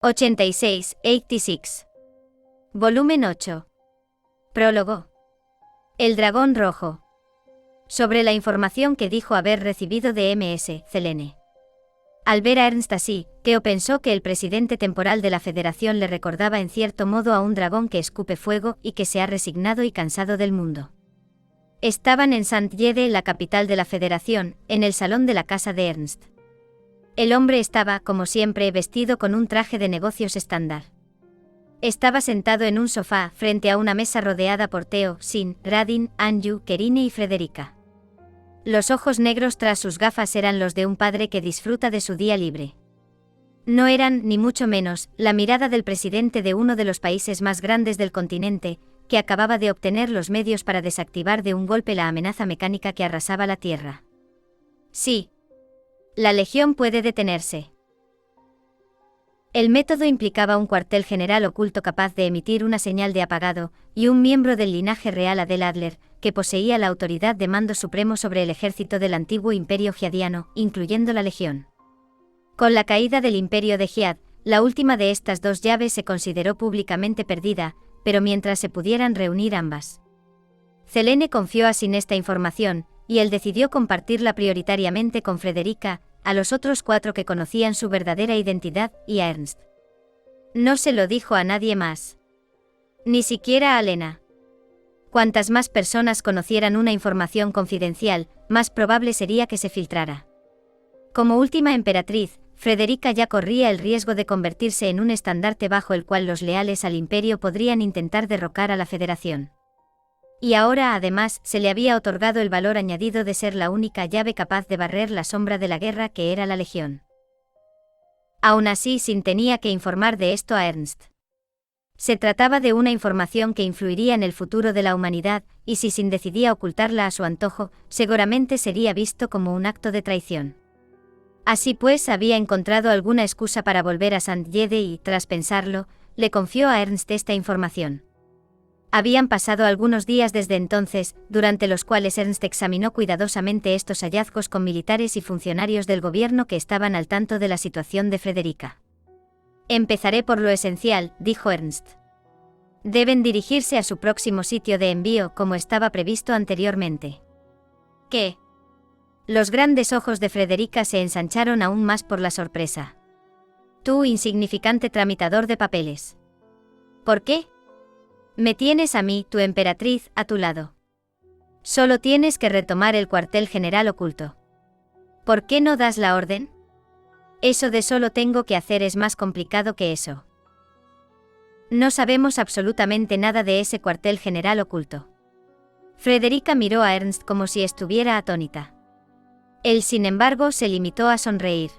86. Volumen 8. Prólogo. El dragón rojo. Sobre la información que dijo haber recibido de Ms. Selene. Al ver a Ernst así, Theo pensó que el presidente temporal de la Federación le recordaba en cierto modo a un dragón que escupe fuego y que se ha resignado y cansado del mundo. Estaban en Saint-Yede, la capital de la Federación, en el salón de la casa de Ernst. El hombre estaba, como siempre, vestido con un traje de negocios estándar. Estaba sentado en un sofá, frente a una mesa rodeada por Theo, Sin, Radin, Anju, Kerine y Frederica. Los ojos negros tras sus gafas eran los de un padre que disfruta de su día libre. No eran, ni mucho menos, la mirada del presidente de uno de los países más grandes del continente, que acababa de obtener los medios para desactivar de un golpe la amenaza mecánica que arrasaba la Tierra. Sí. La Legión puede detenerse. El método implicaba un cuartel general oculto capaz de emitir una señal de apagado, y un miembro del linaje real Adel Adler, que poseía la autoridad de mando supremo sobre el ejército del antiguo imperio giadiano, incluyendo la Legión. Con la caída del imperio de Giad, la última de estas dos llaves se consideró públicamente perdida, pero mientras se pudieran reunir ambas. Selene confió a Sin esta información, y él decidió compartirla prioritariamente con Frederica, a los otros 4 que conocían su verdadera identidad, y a Ernst. No se lo dijo a nadie más. Ni siquiera a Lena. Cuantas más personas conocieran una información confidencial, más probable sería que se filtrara. Como última emperatriz, Frederica ya corría el riesgo de convertirse en un estandarte bajo el cual los leales al imperio podrían intentar derrocar a la Federación. Y ahora además se le había otorgado el valor añadido de ser la única llave capaz de barrer la sombra de la guerra que era la Legión. Aún así, Sin tenía que informar de esto a Ernst. Se trataba de una información que influiría en el futuro de la humanidad, y si Sin decidía ocultarla a su antojo, seguramente sería visto como un acto de traición. Así pues, había encontrado alguna excusa para volver a Saint-Yede y, tras pensarlo, le confió a Ernst esta información. Habían pasado algunos días desde entonces, durante los cuales Ernst examinó cuidadosamente estos hallazgos con militares y funcionarios del gobierno que estaban al tanto de la situación de Frederica. Empezaré por lo esencial, dijo Ernst. Deben dirigirse a su próximo sitio de envío como estaba previsto anteriormente. ¿Qué? Los grandes ojos de Frederica se ensancharon aún más por la sorpresa. Tú, insignificante tramitador de papeles. ¿Por qué? Me tienes a mí, tu emperatriz, a tu lado. Solo tienes que retomar el cuartel general oculto. ¿Por qué no das la orden? Eso de solo tengo que hacer es más complicado que eso. No sabemos absolutamente nada de ese cuartel general oculto. Frederica miró a Ernst como si estuviera atónita. Él, sin embargo, se limitó a sonreír.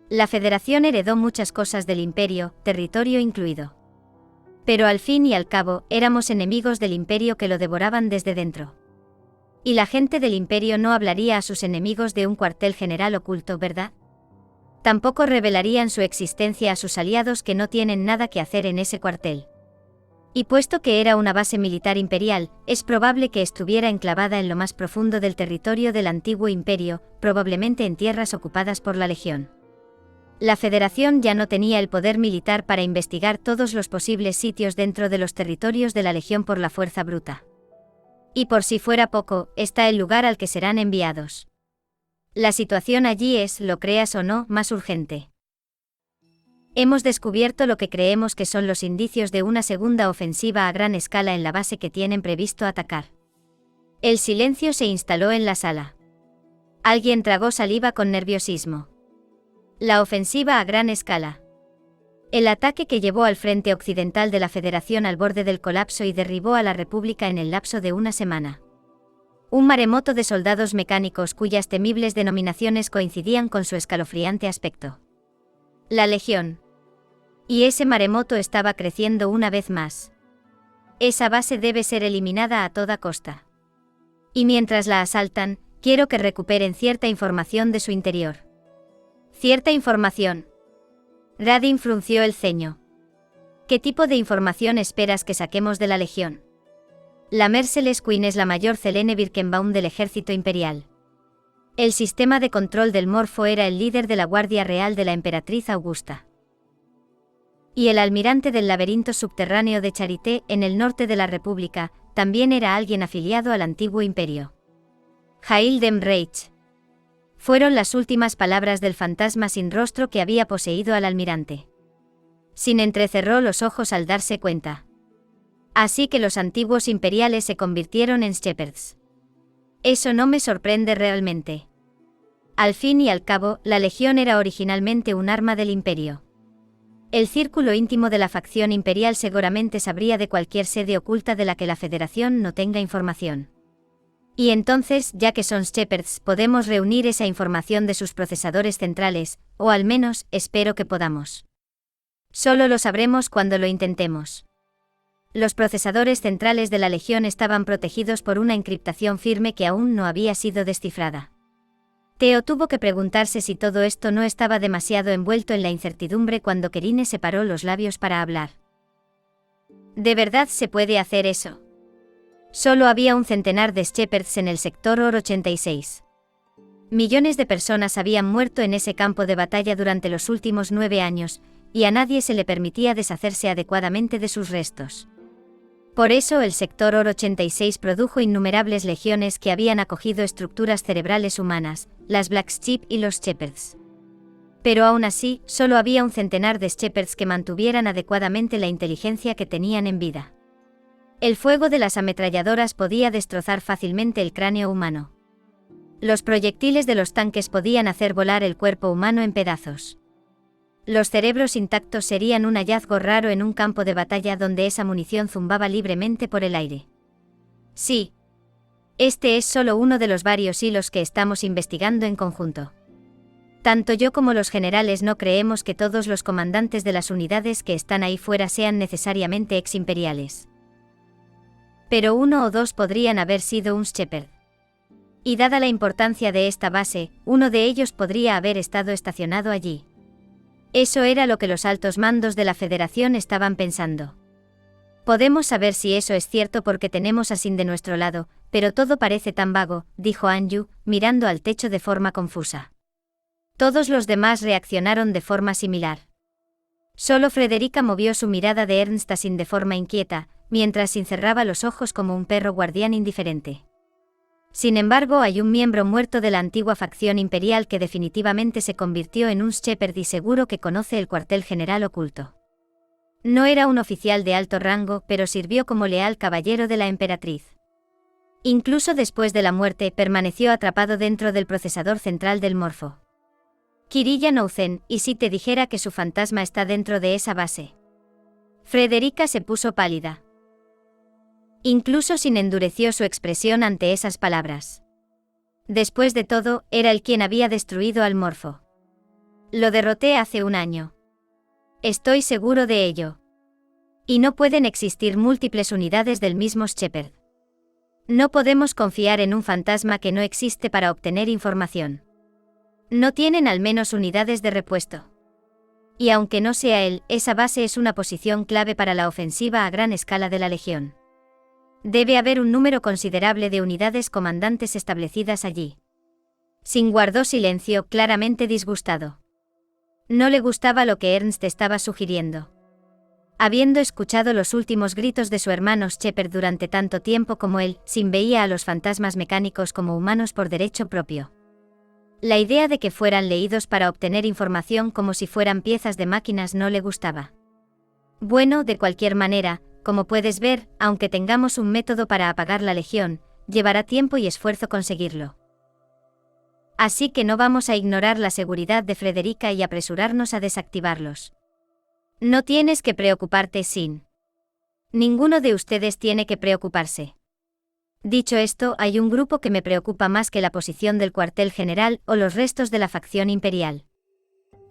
La Federación heredó muchas cosas del imperio, territorio incluido. Pero al fin y al cabo, éramos enemigos del imperio que lo devoraban desde dentro. Y la gente del imperio no hablaría a sus enemigos de un cuartel general oculto, ¿verdad? Tampoco revelarían su existencia a sus aliados que no tienen nada que hacer en ese cuartel. Y puesto que era una base militar imperial, es probable que estuviera enclavada en lo más profundo del territorio del antiguo imperio, probablemente en tierras ocupadas por la Legión. La Federación ya no tenía el poder militar para investigar todos los posibles sitios dentro de los territorios de la Legión por la fuerza bruta. Y por si fuera poco, está el lugar al que serán enviados. La situación allí es, lo creas o no, más urgente. Hemos descubierto lo que creemos que son los indicios de una segunda ofensiva a gran escala en la base que tienen previsto atacar. El silencio se instaló en la sala. Alguien tragó saliva con nerviosismo. La ofensiva a gran escala. El ataque que llevó al frente occidental de la Federación al borde del colapso y derribó a la República en el lapso de una semana. Un maremoto de soldados mecánicos cuyas temibles denominaciones coincidían con su escalofriante aspecto. La Legión. Y ese maremoto estaba creciendo una vez más. Esa base debe ser eliminada a toda costa. Y mientras la asaltan, quiero que recuperen cierta información de su interior. Cierta información. Radin frunció el ceño. ¿Qué tipo de información esperas que saquemos de la Legión? La Merciless Queen es la mayor Selene Birkenbaum del ejército imperial. El sistema de control del Morfo era el líder de la Guardia Real de la Emperatriz Augusta. Y el almirante del laberinto subterráneo de Charité, en el norte de la República, también era alguien afiliado al antiguo imperio. Hail dem Reich. Fueron las últimas palabras del fantasma sin rostro que había poseído al almirante. Sin entrecerró los ojos al darse cuenta. Así que los antiguos imperiales se convirtieron en shepherds. Eso no me sorprende realmente. Al fin y al cabo, la legión era originalmente un arma del imperio. El círculo íntimo de la facción imperial seguramente sabría de cualquier sede oculta de la que la Federación no tenga información. Y entonces, ya que son shepherds, podemos reunir esa información de sus procesadores centrales, o al menos, espero que podamos. Solo lo sabremos cuando lo intentemos. Los procesadores centrales de la Legión estaban protegidos por una encriptación firme que aún no había sido descifrada. Theo tuvo que preguntarse si todo esto no estaba demasiado envuelto en la incertidumbre cuando Kerine separó los labios para hablar. ¿De verdad se puede hacer eso? Solo había un centenar de shepherds en el sector OR 86. Millones de personas habían muerto en ese campo de batalla durante los últimos 9 años, y a nadie se le permitía deshacerse adecuadamente de sus restos. Por eso el sector OR 86 produjo innumerables legiones que habían acogido estructuras cerebrales humanas, las Black Sheep y los Shepherds. Pero aún así, solo había un centenar de Shepherds que mantuvieran adecuadamente la inteligencia que tenían en vida. El fuego de las ametralladoras podía destrozar fácilmente el cráneo humano. Los proyectiles de los tanques podían hacer volar el cuerpo humano en pedazos. Los cerebros intactos serían un hallazgo raro en un campo de batalla donde esa munición zumbaba libremente por el aire. Sí. Este es solo uno de los varios hilos que estamos investigando en conjunto. Tanto yo como los generales no creemos que todos los comandantes de las unidades que están ahí fuera sean necesariamente ex-imperiales. Pero 1 o 2 podrían haber sido un Shepherd. Y dada la importancia de esta base, uno de ellos podría haber estado estacionado allí. Eso era lo que los altos mandos de la Federación estaban pensando. Podemos saber si eso es cierto porque tenemos a Sin de nuestro lado, pero todo parece tan vago, dijo Anju, mirando al techo de forma confusa. Todos los demás reaccionaron de forma similar. Solo Frederica movió su mirada de Ernst a Sin de forma inquieta, mientras Sin cerraba los ojos como un perro guardián indiferente. Sin embargo, hay un miembro muerto de la antigua facción imperial que definitivamente se convirtió en un Shepherd y seguro que conoce el cuartel general oculto. No era un oficial de alto rango, pero sirvió como leal caballero de la emperatriz. Incluso después de la muerte, permaneció atrapado dentro del procesador central del morfo. Kirilla Nouzen, ¿y si te dijera que su fantasma está dentro de esa base? Frederica se puso pálida. Incluso Sin endureció su expresión ante esas palabras. Después de todo, era él quien había destruido al morfo. Lo derroté hace un año. Estoy seguro de ello. Y no pueden existir múltiples unidades del mismo Shepherd. No podemos confiar en un fantasma que no existe para obtener información. No tienen al menos unidades de repuesto. Y aunque no sea él, esa base es una posición clave para la ofensiva a gran escala de la Legión. Debe haber un número considerable de unidades comandantes establecidas allí. Sin guardó silencio, claramente disgustado. No le gustaba lo que Ernst estaba sugiriendo. Habiendo escuchado los últimos gritos de su hermano Shepherd durante tanto tiempo como él, Sin veía a los fantasmas mecánicos como humanos por derecho propio. La idea de que fueran leídos para obtener información como si fueran piezas de máquinas no le gustaba. Bueno, de cualquier manera, como puedes ver, aunque tengamos un método para apagar la Legión, llevará tiempo y esfuerzo conseguirlo. Así que no vamos a ignorar la seguridad de Frederica y apresurarnos a desactivarlos. No tienes que preocuparte, Sin. Ninguno de ustedes tiene que preocuparse. Dicho esto, hay un grupo que me preocupa más que la posición del cuartel general o los restos de la facción imperial.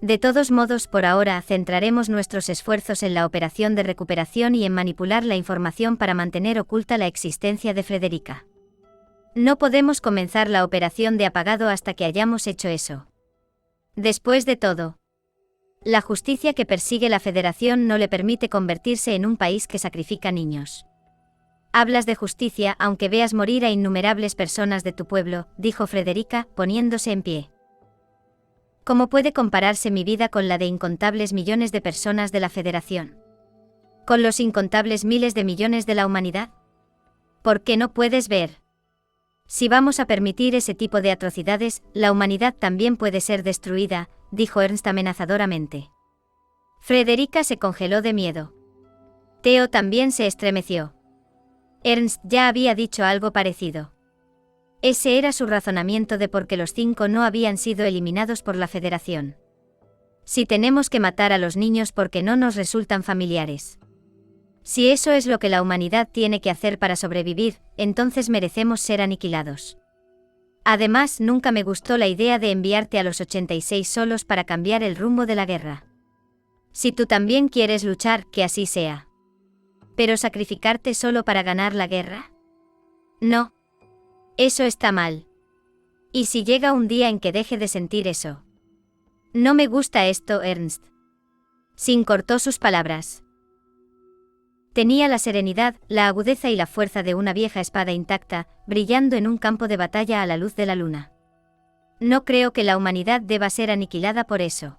De todos modos, por ahora, centraremos nuestros esfuerzos en la operación de recuperación y en manipular la información para mantener oculta la existencia de Frederica. No podemos comenzar la operación de apagado hasta que hayamos hecho eso. Después de todo, la justicia que persigue la Federación no le permite convertirse en un país que sacrifica niños. Hablas de justicia aunque veas morir a innumerables personas de tu pueblo, dijo Frederica, poniéndose en pie. ¿Cómo puede compararse mi vida con la de incontables millones de personas de la Federación? ¿Con los incontables miles de millones de la humanidad? ¿Por qué no puedes ver? Si vamos a permitir ese tipo de atrocidades, la humanidad también puede ser destruida, dijo Ernst amenazadoramente. Frederica se congeló de miedo. Theo también se estremeció. Ernst ya había dicho algo parecido. Ese era su razonamiento de por qué los 5 no habían sido eliminados por la Federación. Si tenemos que matar a los niños porque no nos resultan familiares. Si eso es lo que la humanidad tiene que hacer para sobrevivir, entonces merecemos ser aniquilados. Además, nunca me gustó la idea de enviarte a los 86 solos para cambiar el rumbo de la guerra. Si tú también quieres luchar, que así sea. ¿Pero sacrificarte solo para ganar la guerra? No. Eso está mal. ¿Y si llega un día en que deje de sentir eso? No me gusta esto, Ernst. Sin cortó sus palabras. Tenía la serenidad, la agudeza y la fuerza de una vieja espada intacta, brillando en un campo de batalla a la luz de la luna. No creo que la humanidad deba ser aniquilada por eso.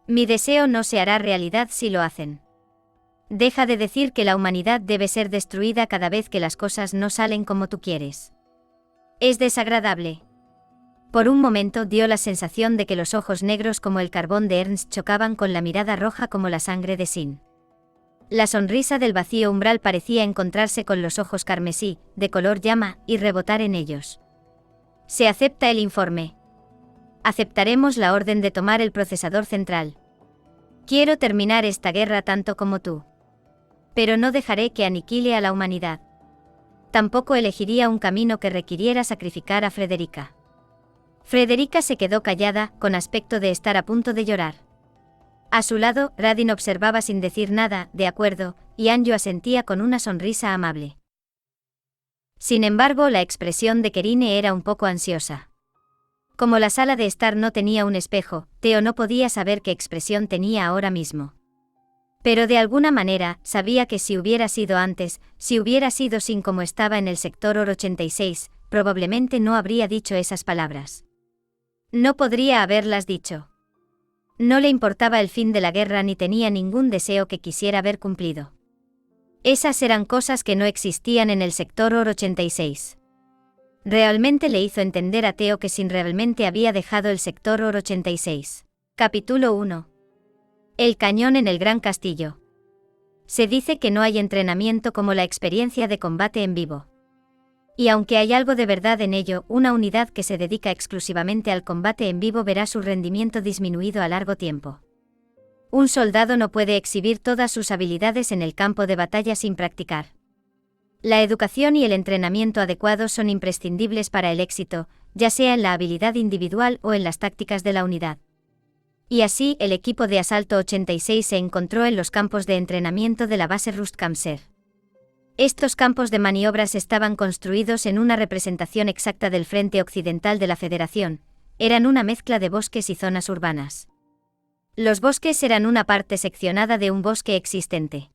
Mi deseo no se hará realidad si lo hacen. Deja de decir que la humanidad debe ser destruida cada vez que las cosas no salen como tú quieres. Es desagradable. Por un momento dio la sensación de que los ojos negros como el carbón de Ernst chocaban con la mirada roja como la sangre de Sin. La sonrisa del vacío umbral parecía encontrarse con los ojos carmesí, de color llama, y rebotar en ellos. Se acepta el informe. Aceptaremos la orden de tomar el procesador central. Quiero terminar esta guerra tanto como tú. Pero no dejaré que aniquile a la humanidad. Tampoco elegiría un camino que requiriera sacrificar a Frederica. Frederica se quedó callada, con aspecto de estar a punto de llorar. A su lado, Radin observaba sin decir nada, de acuerdo, y Anjo asentía con una sonrisa amable. Sin embargo, la expresión de Kerine era un poco ansiosa. Como la sala de estar no tenía un espejo, Theo no podía saber qué expresión tenía ahora mismo. Pero de alguna manera, sabía que si hubiera sido antes, si hubiera sido Sin como estaba en el sector Or 86, probablemente no habría dicho esas palabras. No podría haberlas dicho. No le importaba el fin de la guerra ni tenía ningún deseo que quisiera ver cumplido. Esas eran cosas que no existían en el sector Or 86. Realmente le hizo entender a Theo que Sin realmente había dejado el sector Or 86. Capítulo 1. El cañón en el Gran Castillo. Se dice que no hay entrenamiento como la experiencia de combate en vivo. Y aunque hay algo de verdad en ello, una unidad que se dedica exclusivamente al combate en vivo verá su rendimiento disminuido a largo tiempo. Un soldado no puede exhibir todas sus habilidades en el campo de batalla sin practicar. La educación y el entrenamiento adecuados son imprescindibles para el éxito, ya sea en la habilidad individual o en las tácticas de la unidad. Y así, el equipo de asalto 86 se encontró en los campos de entrenamiento de la base Rust-Kamser. Estos campos de maniobras estaban construidos en una representación exacta del frente occidental de la Federación, eran una mezcla de bosques y zonas urbanas. Los bosques eran una parte seccionada de un bosque existente.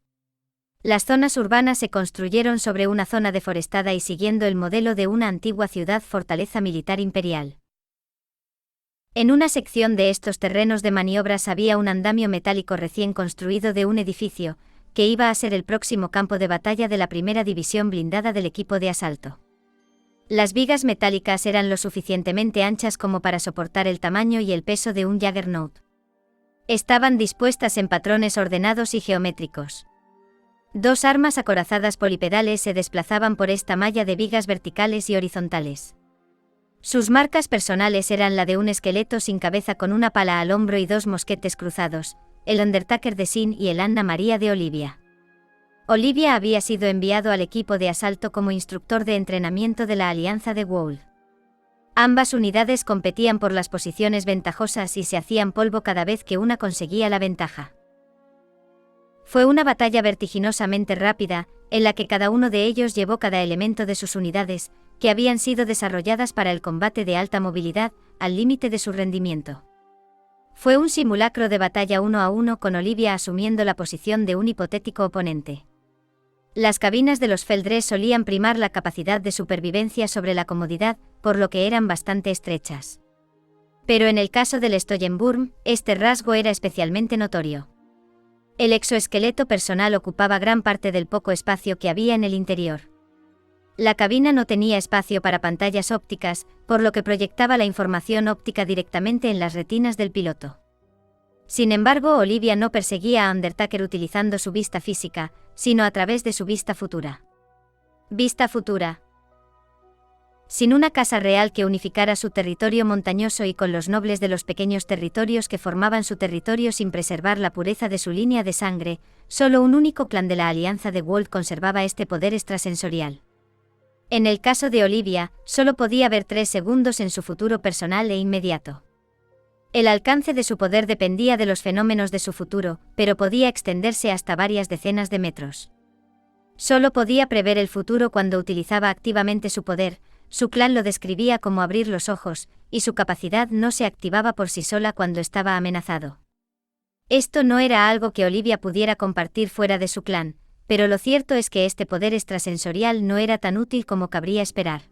Las zonas urbanas se construyeron sobre una zona deforestada y siguiendo el modelo de una antigua ciudad-fortaleza militar imperial. En una sección de estos terrenos de maniobras había un andamio metálico recién construido de un edificio, que iba a ser el próximo campo de batalla de la primera división blindada del equipo de asalto. Las vigas metálicas eran lo suficientemente anchas como para soportar el tamaño y el peso de un Juggernaut. Estaban dispuestas en patrones ordenados y geométricos. 2 armas acorazadas polipedales se desplazaban por esta malla de vigas verticales y horizontales. Sus marcas personales eran la de un esqueleto sin cabeza con una pala al hombro y 2 mosquetes cruzados, el Undertaker de Sin y el Anna María de Olivia. Olivia había sido enviado al equipo de asalto como instructor de entrenamiento de la Alianza de Wool. Ambas unidades competían por las posiciones ventajosas y se hacían polvo cada vez que una conseguía la ventaja. Fue una batalla vertiginosamente rápida, en la que cada uno de ellos llevó cada elemento de sus unidades, que habían sido desarrolladas para el combate de alta movilidad, al límite de su rendimiento. Fue un simulacro de batalla 1 a 1 con Olivia asumiendo la posición de un hipotético oponente. Las cabinas de los Feldres solían primar la capacidad de supervivencia sobre la comodidad, por lo que eran bastante estrechas. Pero en el caso del Stoyenburg, este rasgo era especialmente notorio. El exoesqueleto personal ocupaba gran parte del poco espacio que había en el interior. La cabina no tenía espacio para pantallas ópticas, por lo que proyectaba la información óptica directamente en las retinas del piloto. Sin embargo, Olivia no perseguía a Undertaker utilizando su vista física, sino a través de su vista futura. Vista futura. Sin una casa real que unificara su territorio montañoso y con los nobles de los pequeños territorios que formaban su territorio sin preservar la pureza de su línea de sangre, solo un único clan de la Alianza de Walt conservaba este poder extrasensorial. En el caso de Olivia, solo podía ver 3 segundos en su futuro personal e inmediato. El alcance de su poder dependía de los fenómenos de su futuro, pero podía extenderse hasta varias decenas de metros. Solo podía prever el futuro cuando utilizaba activamente su poder. Su clan lo describía como abrir los ojos, y su capacidad no se activaba por sí sola cuando estaba amenazado. Esto no era algo que Olivia pudiera compartir fuera de su clan, pero lo cierto es que este poder extrasensorial no era tan útil como cabría esperar.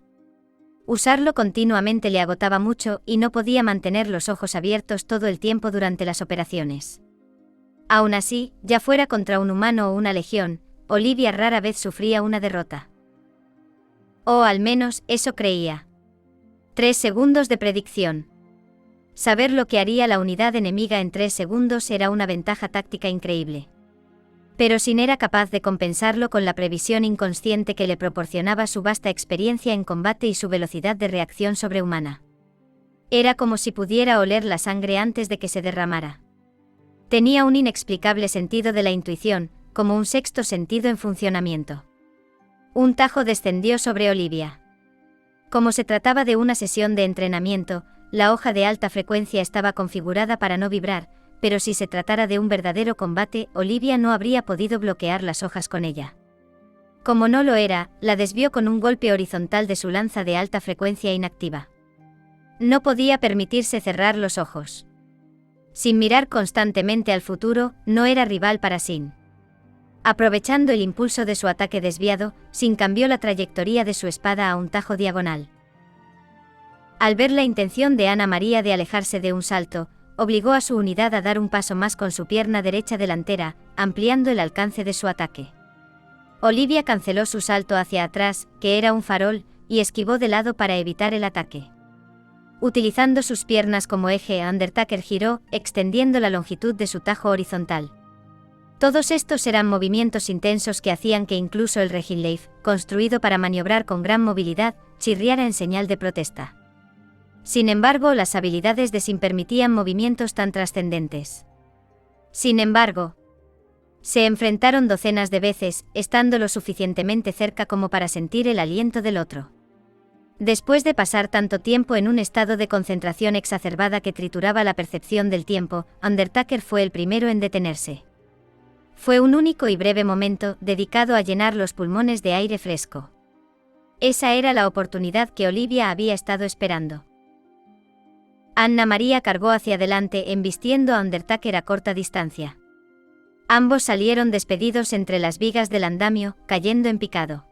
Usarlo continuamente le agotaba mucho y no podía mantener los ojos abiertos todo el tiempo durante las operaciones. Aún así, ya fuera contra un humano o una legión, Olivia rara vez sufría una derrota. O al menos, eso creía. 3 segundos de predicción. Saber lo que haría la unidad enemiga en 3 segundos era una ventaja táctica increíble. Pero Sin era capaz de compensarlo con la previsión inconsciente que le proporcionaba su vasta experiencia en combate y su velocidad de reacción sobrehumana. Era como si pudiera oler la sangre antes de que se derramara. Tenía un inexplicable sentido de la intuición, como un sexto sentido en funcionamiento. Un tajo descendió sobre Olivia. Como se trataba de una sesión de entrenamiento, la hoja de alta frecuencia estaba configurada para no vibrar, pero si se tratara de un verdadero combate, Olivia no habría podido bloquear las hojas con ella. Como no lo era, la desvió con un golpe horizontal de su lanza de alta frecuencia inactiva. No podía permitirse cerrar los ojos. Sin mirar constantemente al futuro, no era rival para Sin. Aprovechando el impulso de su ataque desviado, Sin cambió la trayectoria de su espada a un tajo diagonal. Al ver la intención de Ana María de alejarse de un salto, obligó a su unidad a dar un paso más con su pierna derecha delantera, ampliando el alcance de su ataque. Olivia canceló su salto hacia atrás, que era un farol, y esquivó de lado para evitar el ataque. Utilizando sus piernas como eje, Undertaker giró, extendiendo la longitud de su tajo horizontal. Todos estos eran movimientos intensos que hacían que incluso el Reginleif, construido para maniobrar con gran movilidad, chirriara en señal de protesta. Sin embargo, las habilidades de Sin permitían movimientos tan trascendentes. Sin embargo, se enfrentaron docenas de veces, estando lo suficientemente cerca como para sentir el aliento del otro. Después de pasar tanto tiempo en un estado de concentración exacerbada que trituraba la percepción del tiempo, Undertaker fue el primero en detenerse. Fue un único y breve momento, dedicado a llenar los pulmones de aire fresco. Esa era la oportunidad que Olivia había estado esperando. Anna María cargó hacia adelante embistiendo a Undertaker a corta distancia. Ambos salieron despedidos entre las vigas del andamio, cayendo en picado.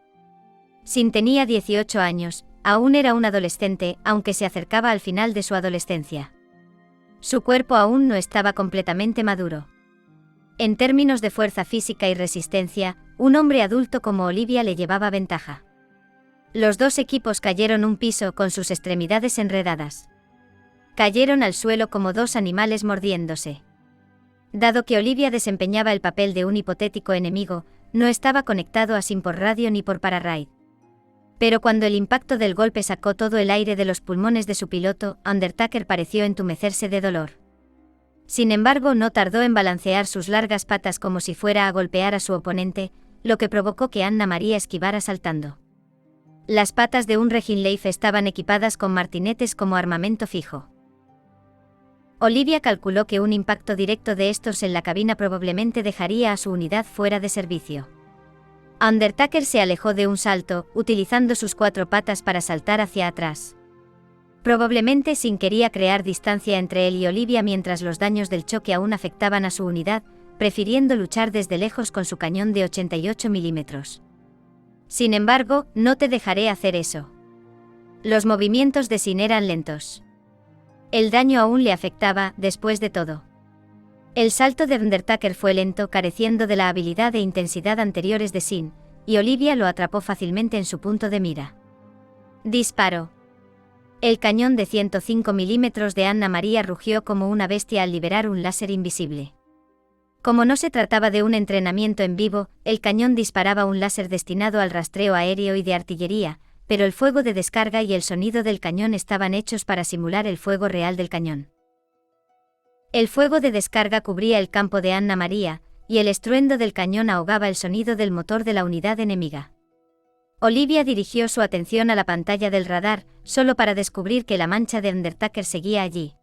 Sin tenía 18 años, aún era un adolescente, aunque se acercaba al final de su adolescencia. Su cuerpo aún no estaba completamente maduro. En términos de fuerza física y resistencia, un hombre adulto como Olivia le llevaba ventaja. Los dos equipos cayeron un piso con sus extremidades enredadas. Cayeron al suelo como dos animales mordiéndose. Dado que Olivia desempeñaba el papel de un hipotético enemigo, no estaba conectado a Sin por radio ni por pararaid. Pero cuando el impacto del golpe sacó todo el aire de los pulmones de su piloto, Undertaker pareció entumecerse de dolor. Sin embargo, no tardó en balancear sus largas patas como si fuera a golpear a su oponente, lo que provocó que Anna María esquivara saltando. Las patas de un Reginleif estaban equipadas con martinetes como armamento fijo. Olivia calculó que un impacto directo de estos en la cabina probablemente dejaría a su unidad fuera de servicio. Undertaker se alejó de un salto, utilizando sus 4 patas para saltar hacia atrás. Probablemente Sin quería crear distancia entre él y Olivia mientras los daños del choque aún afectaban a su unidad, prefiriendo luchar desde lejos con su cañón de 88 milímetros. Sin embargo, no te dejaré hacer eso. Los movimientos de Sin eran lentos. El daño aún le afectaba, después de todo. El salto de Undertaker fue lento, careciendo de la habilidad e intensidad anteriores de Sin, y Olivia lo atrapó fácilmente en su punto de mira. Disparó. El cañón de 105 milímetros de Anna María rugió como una bestia al liberar un láser invisible. Como no se trataba de un entrenamiento en vivo, el cañón disparaba un láser destinado al rastreo aéreo y de artillería, pero el fuego de descarga y el sonido del cañón estaban hechos para simular el fuego real del cañón. El fuego de descarga cubría el campo de Anna María, y el estruendo del cañón ahogaba el sonido del motor de la unidad enemiga. Olivia dirigió su atención a la pantalla del radar, solo para descubrir que la mancha de Undertaker seguía allí.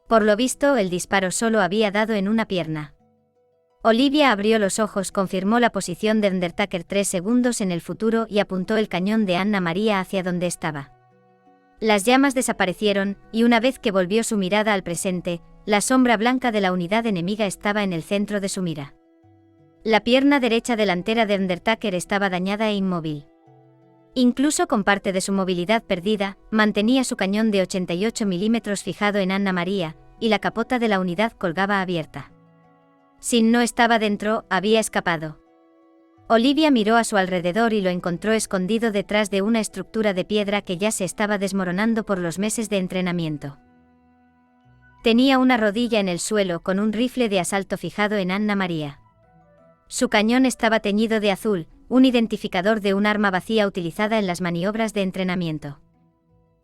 Por lo visto, el disparo solo había dado en una pierna. Olivia abrió los ojos, confirmó la posición de Undertaker 3 segundos en el futuro y apuntó el cañón de Anna María hacia donde estaba. Las llamas desaparecieron, y una vez que volvió su mirada al presente, la sombra blanca de la unidad enemiga estaba en el centro de su mira. La pierna derecha delantera de Undertaker estaba dañada e inmóvil. Incluso con parte de su movilidad perdida, mantenía su cañón de 88 milímetros fijado en Anna María, y la capota de la unidad colgaba abierta. Sin no estaba dentro, había escapado. Olivia miró a su alrededor y lo encontró escondido detrás de una estructura de piedra que ya se estaba desmoronando por los meses de entrenamiento. Tenía una rodilla en el suelo con un rifle de asalto fijado en Anna María. Su cañón estaba teñido de azul, un identificador de un arma vacía utilizada en las maniobras de entrenamiento.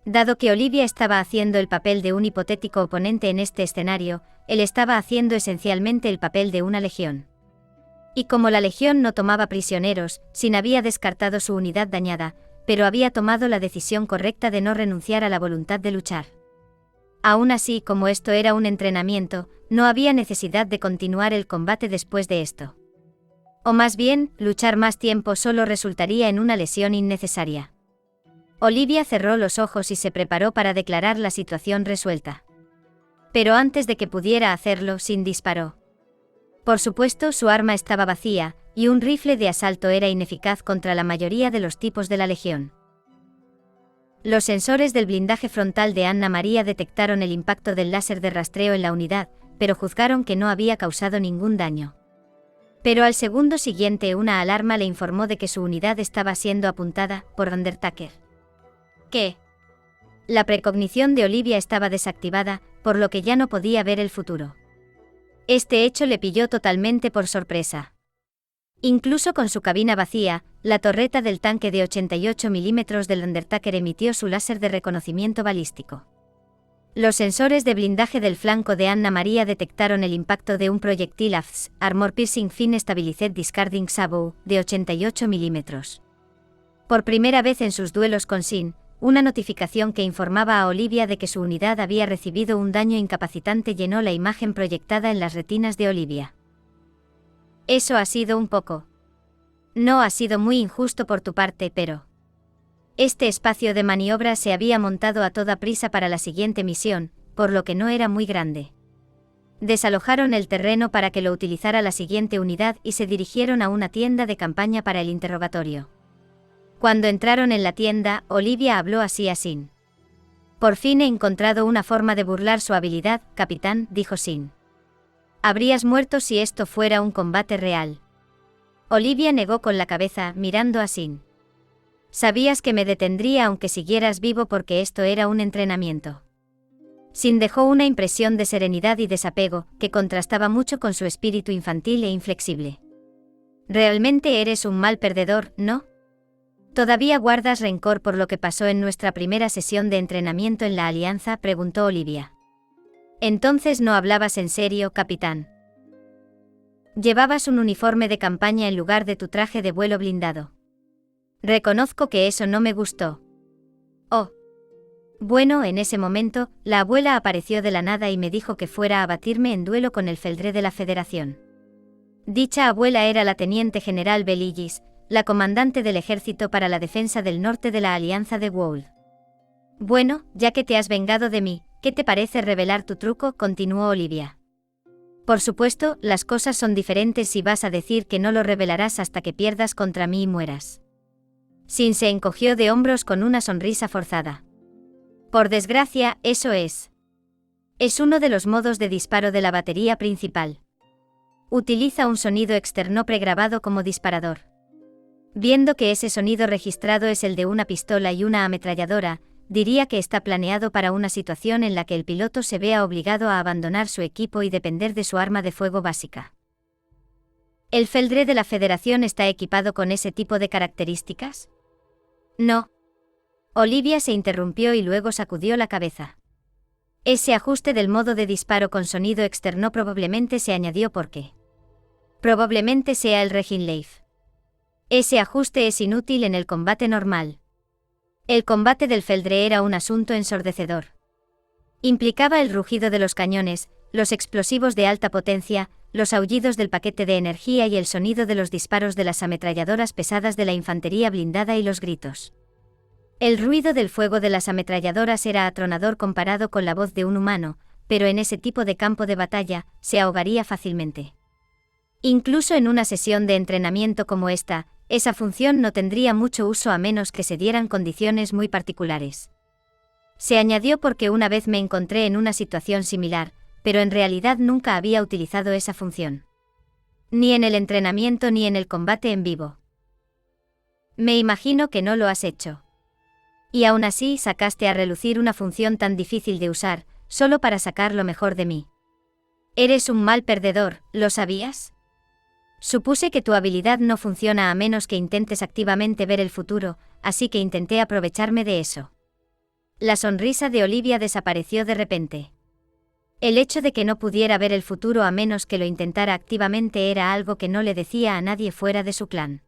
Dado que Olivia estaba haciendo el papel de un hipotético oponente en este escenario, él estaba haciendo esencialmente el papel de una legión. Y como la legión no tomaba prisioneros, Sin había descartado su unidad dañada, pero había tomado la decisión correcta de no renunciar a la voluntad de luchar. Aún así, como esto era un entrenamiento, no había necesidad de continuar el combate después de esto. O más bien, luchar más tiempo solo resultaría en una lesión innecesaria. Olivia cerró los ojos y se preparó para declarar la situación resuelta. Pero antes de que pudiera hacerlo, Sin disparó. Por supuesto, su arma estaba vacía, y un rifle de asalto era ineficaz contra la mayoría de los tipos de la legión. Los sensores del blindaje frontal de Anna María detectaron el impacto del láser de rastreo en la unidad, pero juzgaron que no había causado ningún daño. Pero al segundo siguiente una alarma le informó de que su unidad estaba siendo apuntada por Undertaker. ¿Qué? La precognición de Olivia estaba desactivada, por lo que ya no podía ver el futuro. Este hecho le pilló totalmente por sorpresa. Incluso con su cabina vacía, la torreta del tanque de 88 milímetros del Undertaker emitió su láser de reconocimiento balístico. Los sensores de blindaje del flanco de Anna María detectaron el impacto de un proyectil AFS, Armor Piercing Fine Stabilized Discarding Sabot, de 88 milímetros. Por primera vez en sus duelos con Sin, una notificación que informaba a Olivia de que su unidad había recibido un daño incapacitante llenó la imagen proyectada en las retinas de Olivia. Eso ha sido un poco. No ha sido muy injusto por tu parte, pero... Este espacio de maniobra se había montado a toda prisa para la siguiente misión, por lo que no era muy grande. Desalojaron el terreno para que lo utilizara la siguiente unidad y se dirigieron a una tienda de campaña para el interrogatorio. Cuando entraron en la tienda, Olivia habló así a Sin. Por fin he encontrado una forma de burlar su habilidad, capitán, dijo Sin. Habrías muerto si esto fuera un combate real. Olivia negó con la cabeza, mirando a Sin. Sabías que me detendría aunque siguieras vivo porque esto era un entrenamiento. Sin dejó una impresión de serenidad y desapego, que contrastaba mucho con su espíritu infantil e inflexible. Realmente eres un mal perdedor, ¿no? ¿Todavía guardas rencor por lo que pasó en nuestra primera sesión de entrenamiento en la Alianza?, preguntó Olivia. Entonces no hablabas en serio, capitán. Llevabas un uniforme de campaña en lugar de tu traje de vuelo blindado. Reconozco que eso no me gustó. Oh. Bueno, en ese momento, la abuela apareció de la nada y me dijo que fuera a batirme en duelo con el Feldré de la Federación. Dicha abuela era la teniente general Belligis, la comandante del ejército para la defensa del norte de la Alianza de Wold. Bueno, ya que te has vengado de mí, ¿qué te parece revelar tu truco?, continuó Olivia. Por supuesto, las cosas son diferentes si vas a decir que no lo revelarás hasta que pierdas contra mí y mueras. Sin se encogió de hombros con una sonrisa forzada. Por desgracia, eso es. Es uno de los modos de disparo de la batería principal. Utiliza un sonido externo pregrabado como disparador. Viendo que ese sonido registrado es el de una pistola y una ametralladora, diría que está planeado para una situación en la que el piloto se vea obligado a abandonar su equipo y depender de su arma de fuego básica. ¿El Feldre de la Federación está equipado con ese tipo de características? No. Olivia se interrumpió y luego sacudió la cabeza. Ese ajuste del modo de disparo con sonido externo probablemente se añadió porque probablemente sea el Reginleif. Ese ajuste es inútil en el combate normal. El combate del Feldre era un asunto ensordecedor. Implicaba el rugido de los cañones, los explosivos de alta potencia, los aullidos del paquete de energía y el sonido de los disparos de las ametralladoras pesadas de la infantería blindada y los gritos. El ruido del fuego de las ametralladoras era atronador comparado con la voz de un humano, pero en ese tipo de campo de batalla, se ahogaría fácilmente. Incluso en una sesión de entrenamiento como esta, esa función no tendría mucho uso a menos que se dieran condiciones muy particulares. Se añadió porque una vez me encontré en una situación similar, pero en realidad nunca había utilizado esa función. Ni en el entrenamiento ni en el combate en vivo. Me imagino que no lo has hecho. Y aún así sacaste a relucir una función tan difícil de usar, solo para sacar lo mejor de mí. Eres un mal perdedor, ¿lo sabías? Supuse que tu habilidad no funciona a menos que intentes activamente ver el futuro, así que intenté aprovecharme de eso. La sonrisa de Olivia desapareció de repente. El hecho de que no pudiera ver el futuro a menos que lo intentara activamente era algo que no le decía a nadie fuera de su clan.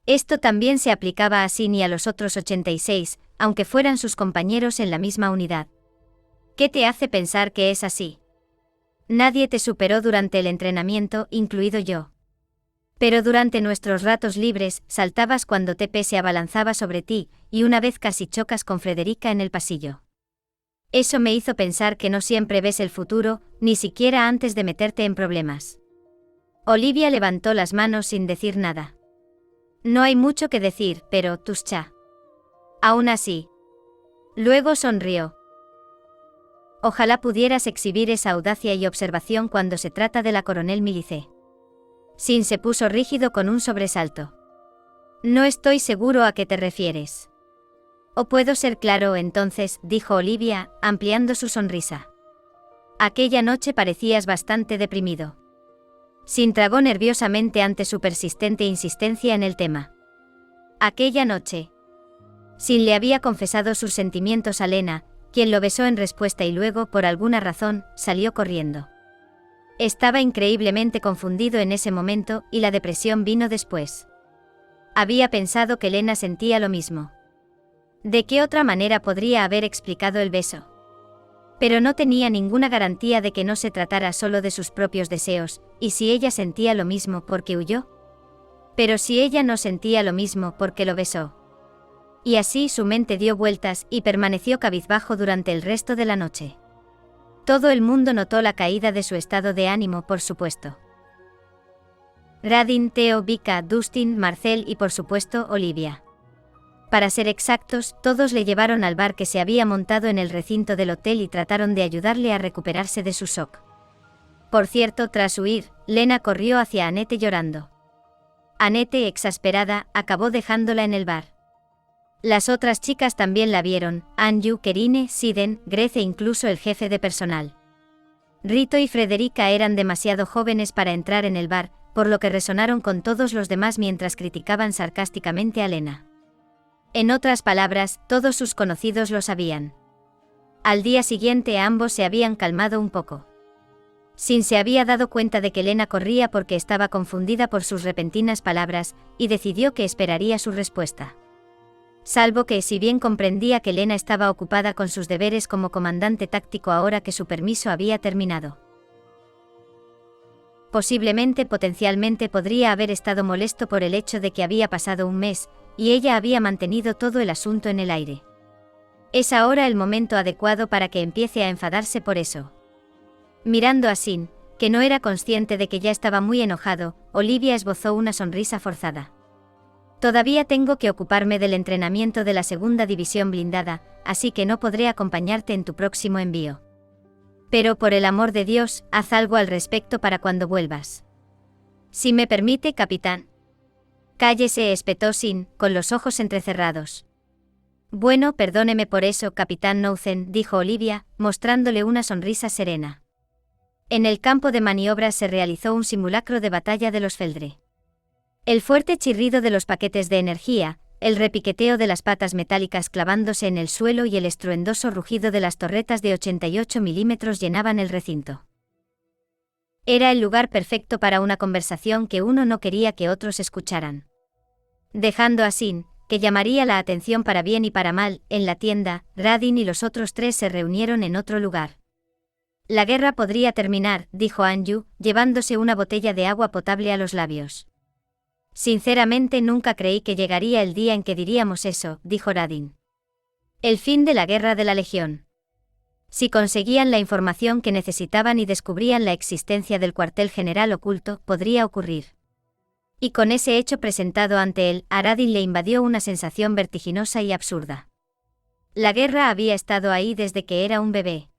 Esto también se aplicaba a Sin y a los otros 86, aunque fueran sus compañeros en la misma unidad. ¿Qué te hace pensar que es así? Nadie te superó durante el entrenamiento, incluido yo. Pero durante nuestros ratos libres, saltabas cuando TP se abalanzaba sobre ti, y una vez casi chocas con Frederica en el pasillo. Eso me hizo pensar que no siempre ves el futuro, ni siquiera antes de meterte en problemas. Olivia levantó las manos sin decir nada. No hay mucho que decir, pero, Tuscha. Aún así. Luego sonrió. Ojalá pudieras exhibir esa audacia y observación cuando se trata de la coronel Milice. Sin se puso rígido con un sobresalto. No estoy seguro a qué te refieres. ¿O puedo ser claro entonces?, dijo Olivia, ampliando su sonrisa. Aquella noche parecías bastante deprimido. Sin tragó nerviosamente ante su persistente insistencia en el tema. Aquella noche. Sin le había confesado sus sentimientos a Lena, quien lo besó en respuesta y luego, por alguna razón, salió corriendo. Estaba increíblemente confundido en ese momento, y la depresión vino después. Había pensado que Lena sentía lo mismo. ¿De qué otra manera podría haber explicado el beso? Pero no tenía ninguna garantía de que no se tratara solo de sus propios deseos, y si ella sentía lo mismo, ¿por qué huyó? Pero si ella no sentía lo mismo, ¿por qué lo besó? Y así su mente dio vueltas y permaneció cabizbajo durante el resto de la noche. Todo el mundo notó la caída de su estado de ánimo, por supuesto. Radin, Theo, Vika, Dustin, Marcel y por supuesto Olivia. Para ser exactos, todos le llevaron al bar que se había montado en el recinto del hotel y trataron de ayudarle a recuperarse de su shock. Por cierto, tras huir, Lena corrió hacia Annette llorando. Annette, exasperada, acabó dejándola en el bar. Las otras chicas también la vieron, Anju, Kerine, Siden, Grece e incluso el jefe de personal. Rito y Frederica eran demasiado jóvenes para entrar en el bar, por lo que resonaron con todos los demás mientras criticaban sarcásticamente a Lena. En otras palabras, todos sus conocidos lo sabían. Al día siguiente ambos se habían calmado un poco. Sin se había dado cuenta de que Lena corría porque estaba confundida por sus repentinas palabras, y decidió que esperaría su respuesta. Salvo que, si bien comprendía que Lena estaba ocupada con sus deberes como comandante táctico ahora que su permiso había terminado. Potencialmente podría haber estado molesto por el hecho de que había pasado un mes, y ella había mantenido todo el asunto en el aire. Es ahora el momento adecuado para que empiece a enfadarse por eso. Mirando a Sin, que no era consciente de que ya estaba muy enojado, Olivia esbozó una sonrisa forzada. Todavía tengo que ocuparme del entrenamiento de la segunda división blindada, así que no podré acompañarte en tu próximo envío. Pero por el amor de Dios, haz algo al respecto para cuando vuelvas. Si me permite, capitán. Cállese, espetó Sin, con los ojos entrecerrados. Bueno, perdóneme por eso, capitán Knowlton, dijo Olivia, mostrándole una sonrisa serena. En el campo de maniobras se realizó un simulacro de batalla de los Feldre. El fuerte chirrido de los paquetes de energía, el repiqueteo de las patas metálicas clavándose en el suelo y el estruendoso rugido de las torretas de 88 milímetros llenaban el recinto. Era el lugar perfecto para una conversación que uno no quería que otros escucharan. Dejando a Sin, que llamaría la atención para bien y para mal, en la tienda, Radin y los otros tres se reunieron en otro lugar. La guerra podría terminar, dijo Anju, llevándose una botella de agua potable a los labios. Sinceramente nunca creí que llegaría el día en que diríamos eso, dijo Radin. El fin de la guerra de la Legión. Si conseguían la información que necesitaban y descubrían la existencia del cuartel general oculto, podría ocurrir. Y con ese hecho presentado ante él, a Radin le invadió una sensación vertiginosa y absurda. La guerra había estado ahí desde que era un bebé.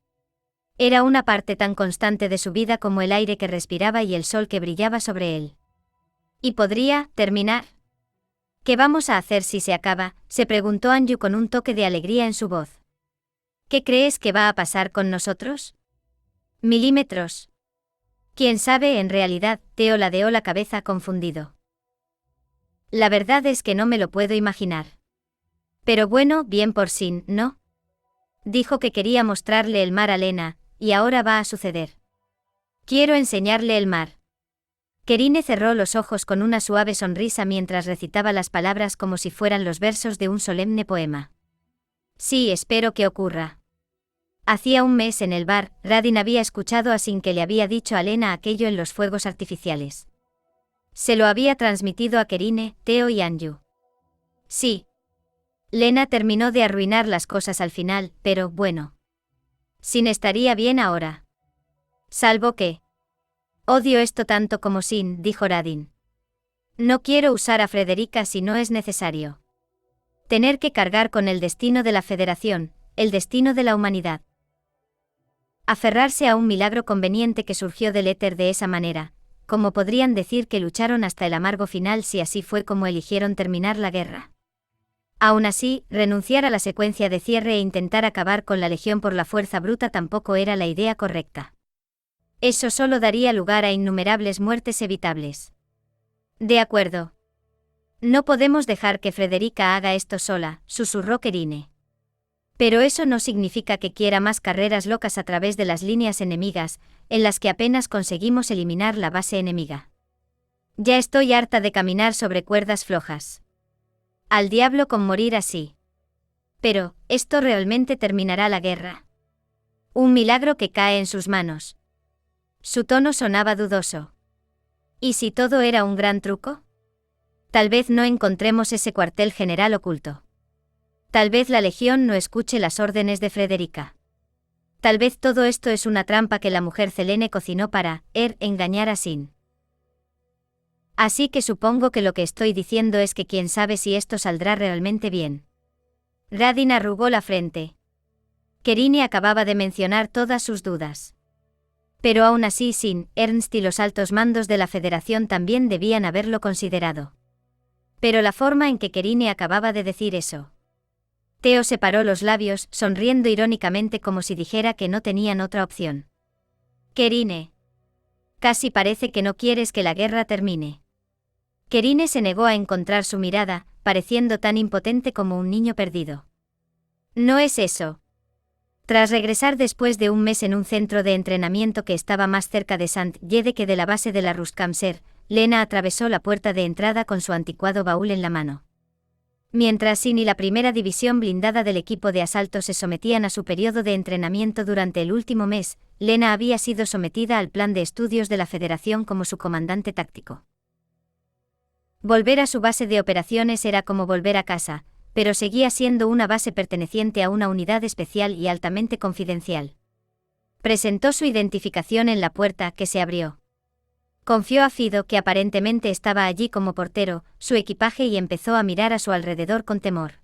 Era una parte tan constante de su vida como el aire que respiraba y el sol que brillaba sobre él. ¿Y podría terminar? ¿Qué vamos a hacer si se acaba?, se preguntó Anju con un toque de alegría en su voz. ¿Qué crees que va a pasar con nosotros? Milímetros. ¿Quién sabe? En realidad, Theo ladeó la cabeza confundido. La verdad es que no me lo puedo imaginar. Pero bueno, bien por Sin, ¿no? Dijo que quería mostrarle el mar a Lena, y ahora va a suceder. Quiero enseñarle el mar. Kerine cerró los ojos con una suave sonrisa mientras recitaba las palabras como si fueran los versos de un solemne poema. Sí, espero que ocurra. Hacía un mes en el bar, Radin había escuchado a Sin que le había dicho a Lena aquello en los fuegos artificiales. Se lo había transmitido a Kerine, Theo y Anju. Sí. Lena terminó de arruinar las cosas al final, pero, bueno. Sin estaría bien ahora. Salvo que... Odio esto tanto como Sin, dijo Radin. No quiero usar a Frederica si no es necesario. Tener que cargar con el destino de la Federación, el destino de la humanidad. Aferrarse a un milagro conveniente que surgió del éter de esa manera, como podrían decir que lucharon hasta el amargo final si así fue como eligieron terminar la guerra. Aún así, renunciar a la secuencia de cierre e intentar acabar con la Legión por la fuerza bruta tampoco era la idea correcta. Eso solo daría lugar a innumerables muertes evitables. De acuerdo. No podemos dejar que Frederica haga esto sola, susurró Kerine. Pero eso no significa que quiera más carreras locas a través de las líneas enemigas, en las que apenas conseguimos eliminar la base enemiga. Ya estoy harta de caminar sobre cuerdas flojas. Al diablo con morir así. Pero, ¿esto realmente terminará la guerra? Un milagro que cae en sus manos. Su tono sonaba dudoso. ¿Y si todo era un gran truco? Tal vez no encontremos ese cuartel general oculto. Tal vez la Legión no escuche las órdenes de Frederica. Tal vez todo esto es una trampa que la mujer Selene cocinó para engañar a Sin. Así que supongo que lo que estoy diciendo es que quién sabe si esto saldrá realmente bien. Radin arrugó la frente. Kerine acababa de mencionar todas sus dudas. Pero aún así Sin, Ernst y los altos mandos de la Federación también debían haberlo considerado. Pero la forma en que Kerine acababa de decir eso. Theo separó los labios, sonriendo irónicamente como si dijera que no tenían otra opción. Kerine. Casi parece que no quieres que la guerra termine. Kerine se negó a encontrar su mirada, pareciendo tan impotente como un niño perdido. No es eso. Tras regresar después de un mes en un centro de entrenamiento que estaba más cerca de Saint-Yede que de la base de la Ruskamser, Lena atravesó la puerta de entrada con su anticuado baúl en la mano. Mientras Sin y la primera división blindada del equipo de asalto se sometían a su periodo de entrenamiento durante el último mes, Lena había sido sometida al plan de estudios de la Federación como su comandante táctico. Volver a su base de operaciones era como volver a casa, pero seguía siendo una base perteneciente a una unidad especial y altamente confidencial. Presentó su identificación en la puerta, que se abrió. Confió a Fido, que aparentemente estaba allí como portero, su equipaje y empezó a mirar a su alrededor con temor.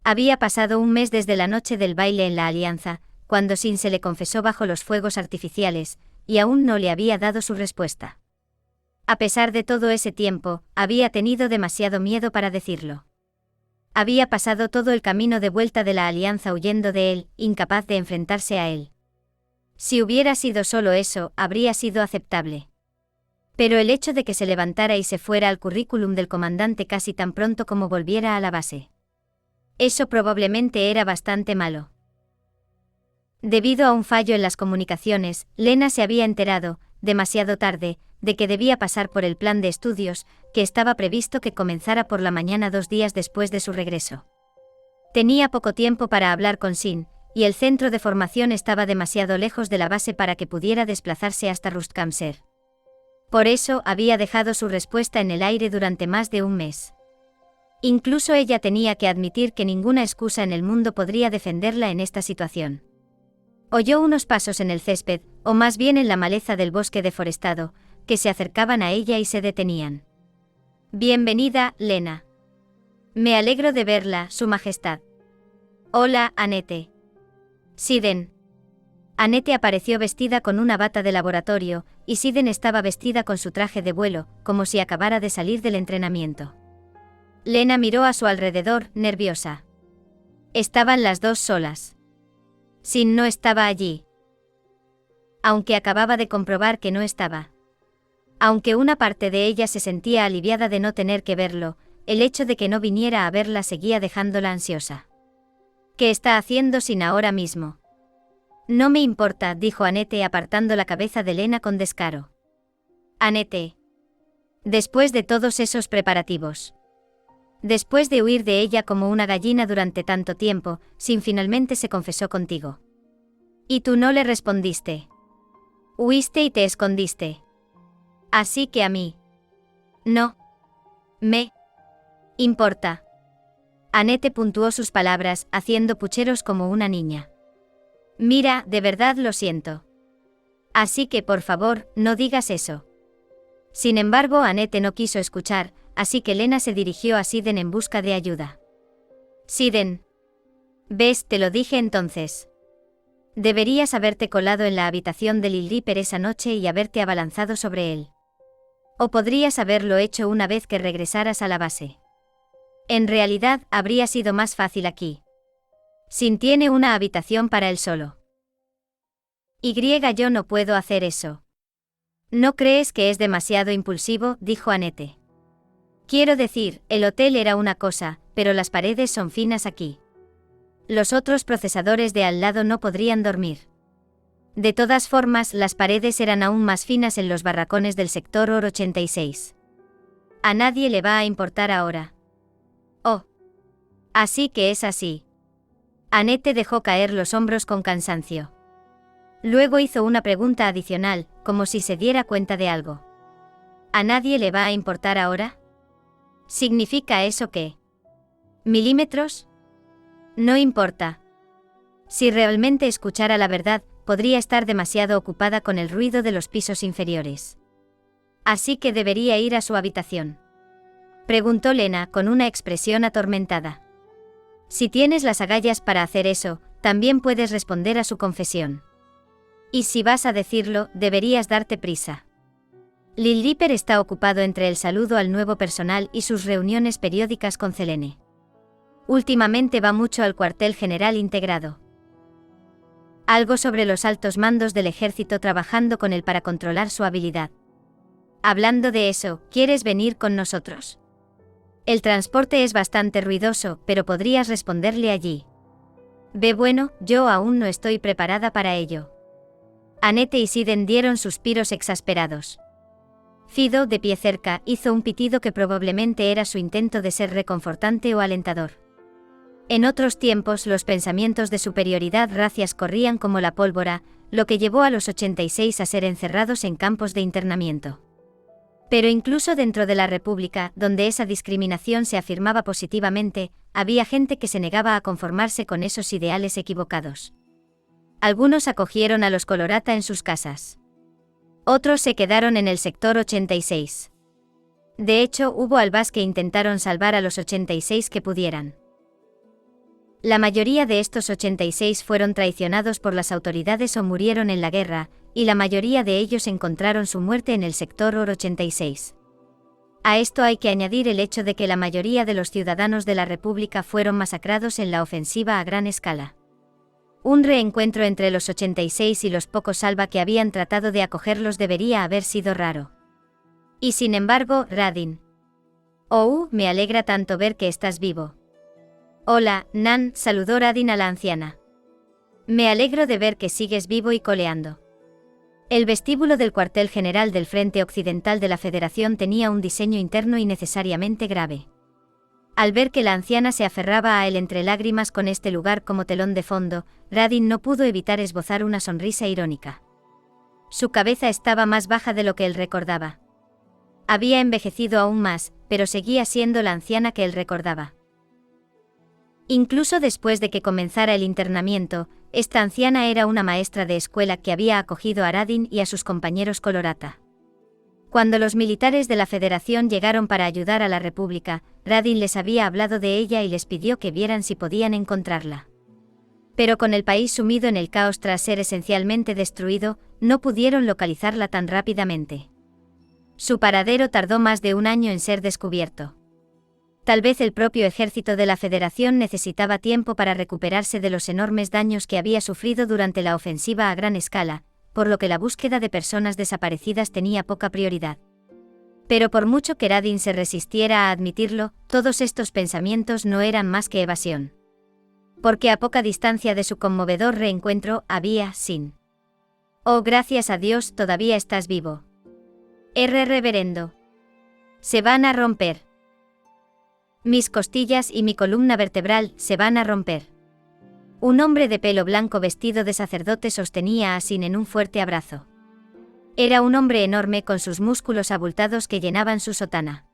Había pasado un mes desde la noche del baile en la Alianza, cuando Sin se le confesó bajo los fuegos artificiales, y aún no le había dado su respuesta. A pesar de todo ese tiempo, había tenido demasiado miedo para decirlo. Había pasado todo el camino de vuelta de la alianza huyendo de él, incapaz de enfrentarse a él. Si hubiera sido solo eso, habría sido aceptable. Pero el hecho de que se levantara y se fuera al currículum del comandante casi tan pronto como volviera a la base. Eso probablemente era bastante malo. Debido a un fallo en las comunicaciones, Lena se había enterado, demasiado tarde, de que debía pasar por el plan de estudios, que estaba previsto que comenzara por la mañana 2 días después de su regreso. Tenía poco tiempo para hablar con Sin, y el centro de formación estaba demasiado lejos de la base para que pudiera desplazarse hasta Rustkamser. Por eso había dejado su respuesta en el aire durante más de un mes. Incluso ella tenía que admitir que ninguna excusa en el mundo podría defenderla en esta situación. Oyó unos pasos en el césped, o más bien en la maleza del bosque deforestado, que se acercaban a ella y se detenían. «Bienvenida, Lena. Me alegro de verla, Su Majestad». «Hola, Annette». «Siden». Annette apareció vestida con una bata de laboratorio, y Siden estaba vestida con su traje de vuelo, como si acabara de salir del entrenamiento. Lena miró a su alrededor, nerviosa. Estaban las dos solas. Sin no estaba allí. Aunque acababa de comprobar que no estaba. Aunque una parte de ella se sentía aliviada de no tener que verlo, el hecho de que no viniera a verla seguía dejándola ansiosa. ¿Qué está haciendo Sin ahora mismo? No me importa, dijo Annette apartando la cabeza de Lena con descaro. Annette. Después de todos esos preparativos. Después de huir de ella como una gallina durante tanto tiempo, Sin finalmente se confesó contigo. Y tú no le respondiste. Huiste y te escondiste. Así que a mí. No. Me. Importa. Annette puntuó sus palabras, haciendo pucheros como una niña. Mira, de verdad lo siento. Así que por favor, no digas eso. Sin embargo, Annette no quiso escuchar, así que Lena se dirigió a Siden en busca de ayuda. Siden. ¿Ves? Te lo dije entonces. Deberías haberte colado en la habitación de Lil Reaper esa noche y haberte abalanzado sobre él. O podrías haberlo hecho una vez que regresaras a la base. En realidad, habría sido más fácil aquí. Sin tiene una habitación para él solo. Yo no puedo hacer eso. ¿No crees que es demasiado impulsivo? Dijo Annette. Quiero decir, el hotel era una cosa, pero las paredes son finas aquí. Los otros procesadores de al lado no podrían dormir. De todas formas, las paredes eran aún más finas en los barracones del sector OR 86. A nadie le va a importar ahora. Oh. Así que es así. Annette dejó caer los hombros con cansancio. Luego hizo una pregunta adicional, como si se diera cuenta de algo. ¿A nadie le va a importar ahora? ¿Significa eso qué? ¿Milímetros? No importa. Si realmente escuchara la verdad, podría estar demasiado ocupada con el ruido de los pisos inferiores. Así que debería ir a su habitación. Preguntó Lena con una expresión atormentada. Si tienes las agallas para hacer eso, también puedes responder a su confesión. Y si vas a decirlo, deberías darte prisa. Lil Reaper está ocupado entre el saludo al nuevo personal y sus reuniones periódicas con Selene. Últimamente va mucho al cuartel general integrado. Algo sobre los altos mandos del ejército trabajando con él para controlar su habilidad. Hablando de eso, ¿quieres venir con nosotros? El transporte es bastante ruidoso, pero podrías responderle allí. Bueno, yo aún no estoy preparada para ello. Annette y Siden dieron suspiros exasperados. Fido, de pie cerca, hizo un pitido que probablemente era su intento de ser reconfortante o alentador. En otros tiempos los pensamientos de superioridad racias corrían como la pólvora, lo que llevó a los 86 a ser encerrados en campos de internamiento. Pero incluso dentro de la República, donde esa discriminación se afirmaba positivamente, había gente que se negaba a conformarse con esos ideales equivocados. Algunos acogieron a los Colorata en sus casas. Otros se quedaron en el sector 86. De hecho, hubo albas que intentaron salvar a los 86 que pudieran. La mayoría de estos 86 fueron traicionados por las autoridades o murieron en la guerra, y la mayoría de ellos encontraron su muerte en el sector OR 86. A esto hay que añadir el hecho de que la mayoría de los ciudadanos de la República fueron masacrados en la ofensiva a gran escala. Un reencuentro entre los 86 y los pocos salva que habían tratado de acogerlos debería haber sido raro. Y sin embargo, Radin. Oh, me alegra tanto ver que estás vivo. Hola, Nan, saludó Radin a la anciana. Me alegro de ver que sigues vivo y coleando. El vestíbulo del cuartel general del Frente Occidental de la Federación tenía un diseño interno innecesariamente grave. Al ver que la anciana se aferraba a él entre lágrimas con este lugar como telón de fondo, Radin no pudo evitar esbozar una sonrisa irónica. Su cabeza estaba más baja de lo que él recordaba. Había envejecido aún más, pero seguía siendo la anciana que él recordaba. Incluso después de que comenzara el internamiento, esta anciana era una maestra de escuela que había acogido a Radin y a sus compañeros Colorata. Cuando los militares de la Federación llegaron para ayudar a la República, Radin les había hablado de ella y les pidió que vieran si podían encontrarla. Pero con el país sumido en el caos tras ser esencialmente destruido, no pudieron localizarla tan rápidamente. Su paradero tardó más de un año en ser descubierto. Tal vez el propio ejército de la Federación necesitaba tiempo para recuperarse de los enormes daños que había sufrido durante la ofensiva a gran escala, por lo que la búsqueda de personas desaparecidas tenía poca prioridad. Pero por mucho que Radin se resistiera a admitirlo, todos estos pensamientos no eran más que evasión. Porque a poca distancia de su conmovedor reencuentro había Sin. Oh, gracias a Dios, todavía estás vivo. Reverendo. Se van a romper. Mis costillas y mi columna vertebral se van a romper. Un hombre de pelo blanco vestido de sacerdote sostenía a Sin en un fuerte abrazo. Era un hombre enorme con sus músculos abultados que llenaban su sotana.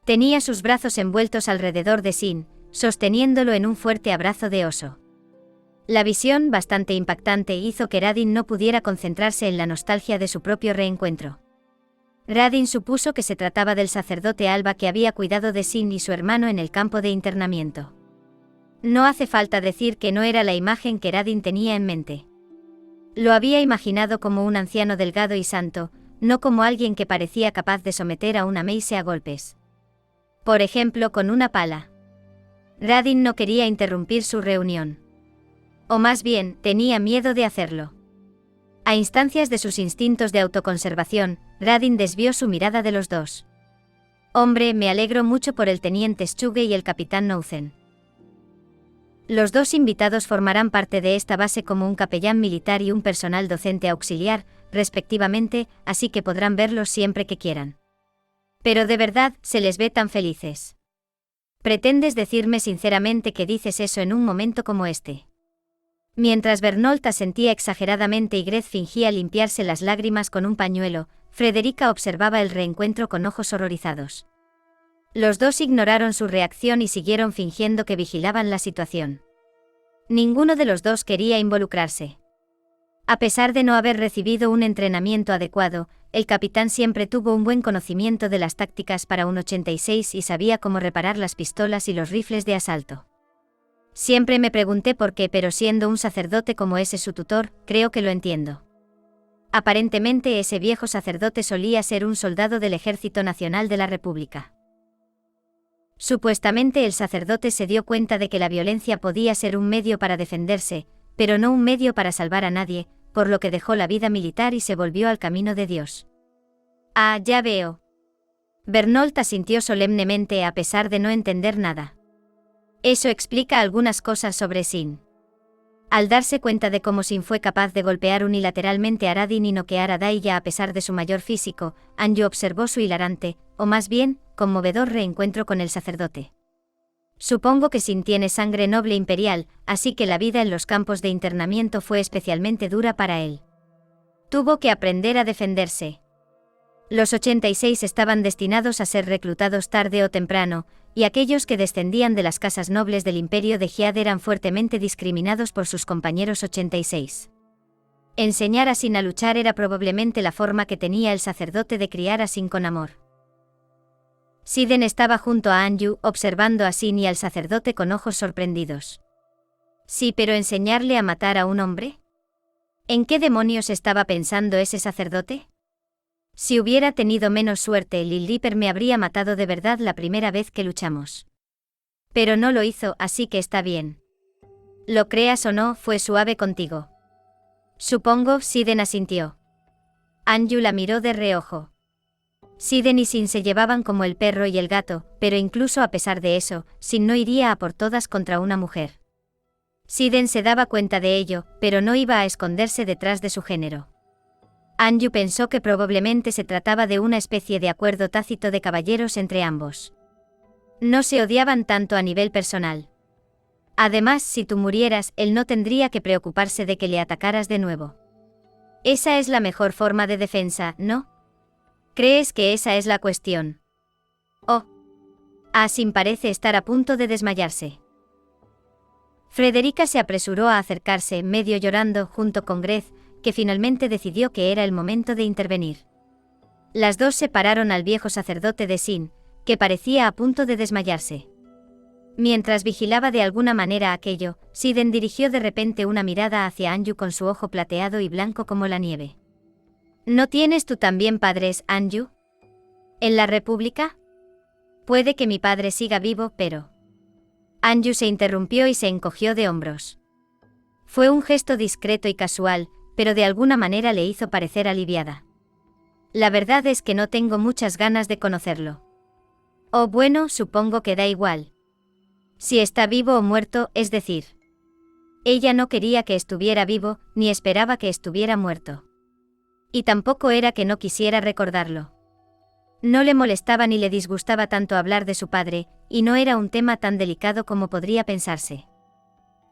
Tenía sus brazos envueltos alrededor de Sin, sosteniéndolo en un fuerte abrazo de oso. La visión, bastante impactante, hizo que Radin no pudiera concentrarse en la nostalgia de su propio reencuentro. Radin supuso que se trataba del sacerdote Alba que había cuidado de Sin y su hermano en el campo de internamiento. No hace falta decir que no era la imagen que Radin tenía en mente. Lo había imaginado como un anciano delgado y santo, no como alguien que parecía capaz de someter a una Mace a golpes. Por ejemplo, con una pala. Radin no quería interrumpir su reunión. O más bien, tenía miedo de hacerlo. A instancias de sus instintos de autoconservación, Radin desvió su mirada de los dos. Hombre, me alegro mucho por el teniente Stugge y el capitán Nouzen. Los dos invitados formarán parte de esta base como un capellán militar y un personal docente auxiliar, respectivamente, así que podrán verlos siempre que quieran. Pero de verdad, se les ve tan felices. ¿Pretendes decirme sinceramente que dices eso en un momento como este? Mientras Bernold asentía exageradamente y Grez fingía limpiarse las lágrimas con un pañuelo, Frederica observaba el reencuentro con ojos horrorizados. Los dos ignoraron su reacción y siguieron fingiendo que vigilaban la situación. Ninguno de los dos quería involucrarse. A pesar de no haber recibido un entrenamiento adecuado, el capitán siempre tuvo un buen conocimiento de las tácticas para un 86 y sabía cómo reparar las pistolas y los rifles de asalto. Siempre me pregunté por qué, pero siendo un sacerdote como ese su tutor, creo que lo entiendo. Aparentemente ese viejo sacerdote solía ser un soldado del Ejército Nacional de la República. Supuestamente el sacerdote se dio cuenta de que la violencia podía ser un medio para defenderse, pero no un medio para salvar a nadie, por lo que dejó la vida militar y se volvió al camino de Dios. Ah, ya veo. Bernold asintió solemnemente a pesar de no entender nada. Eso explica algunas cosas sobre Sin. Al darse cuenta de cómo Sin fue capaz de golpear unilateralmente a Radin y noquear a Daya a pesar de su mayor físico, Anju observó su hilarante, o más bien, conmovedor reencuentro con el sacerdote. Supongo que Sin tiene sangre noble imperial, así que la vida en los campos de internamiento fue especialmente dura para él. Tuvo que aprender a defenderse. Los 86 estaban destinados a ser reclutados tarde o temprano, y aquellos que descendían de las casas nobles del imperio de Giad eran fuertemente discriminados por sus compañeros 86. Enseñar a Sin a luchar era probablemente la forma que tenía el sacerdote de criar a Sin con amor. Siden estaba junto a Anju, observando a Sin y al sacerdote con ojos sorprendidos. Sí, pero ¿enseñarle a matar a un hombre? ¿En qué demonios estaba pensando ese sacerdote? Si hubiera tenido menos suerte, Lil Reaper me habría matado de verdad la primera vez que luchamos. Pero no lo hizo, así que está bien. Lo creas o no, fue suave contigo. Supongo, Siden asintió. Anju la miró de reojo. Siden y Sin se llevaban como el perro y el gato, pero incluso a pesar de eso, Sin no iría a por todas contra una mujer. Siden se daba cuenta de ello, pero no iba a esconderse detrás de su género. Anju pensó que probablemente se trataba de una especie de acuerdo tácito de caballeros entre ambos. No se odiaban tanto a nivel personal. Además, si tú murieras, él no tendría que preocuparse de que le atacaras de nuevo. Esa es la mejor forma de defensa, ¿no? ¿Crees que esa es la cuestión? Oh. Sin parece estar a punto de desmayarse. Frederica se apresuró a acercarse, medio llorando, junto con Grez, que finalmente decidió que era el momento de intervenir. Las dos separaron al viejo sacerdote de Sin, que parecía a punto de desmayarse. Mientras vigilaba de alguna manera aquello, Siden dirigió de repente una mirada hacia Anju con su ojo plateado y blanco como la nieve. ¿No tienes tú también padres, Anju? ¿En la República? Puede que mi padre siga vivo, pero... Anju se interrumpió y se encogió de hombros. Fue un gesto discreto y casual, pero de alguna manera le hizo parecer aliviada. La verdad es que no tengo muchas ganas de conocerlo. Oh, bueno, supongo que da igual. Si está vivo o muerto, es decir. Ella no quería que estuviera vivo, ni esperaba que estuviera muerto. Y tampoco era que no quisiera recordarlo. No le molestaba ni le disgustaba tanto hablar de su padre, y no era un tema tan delicado como podría pensarse.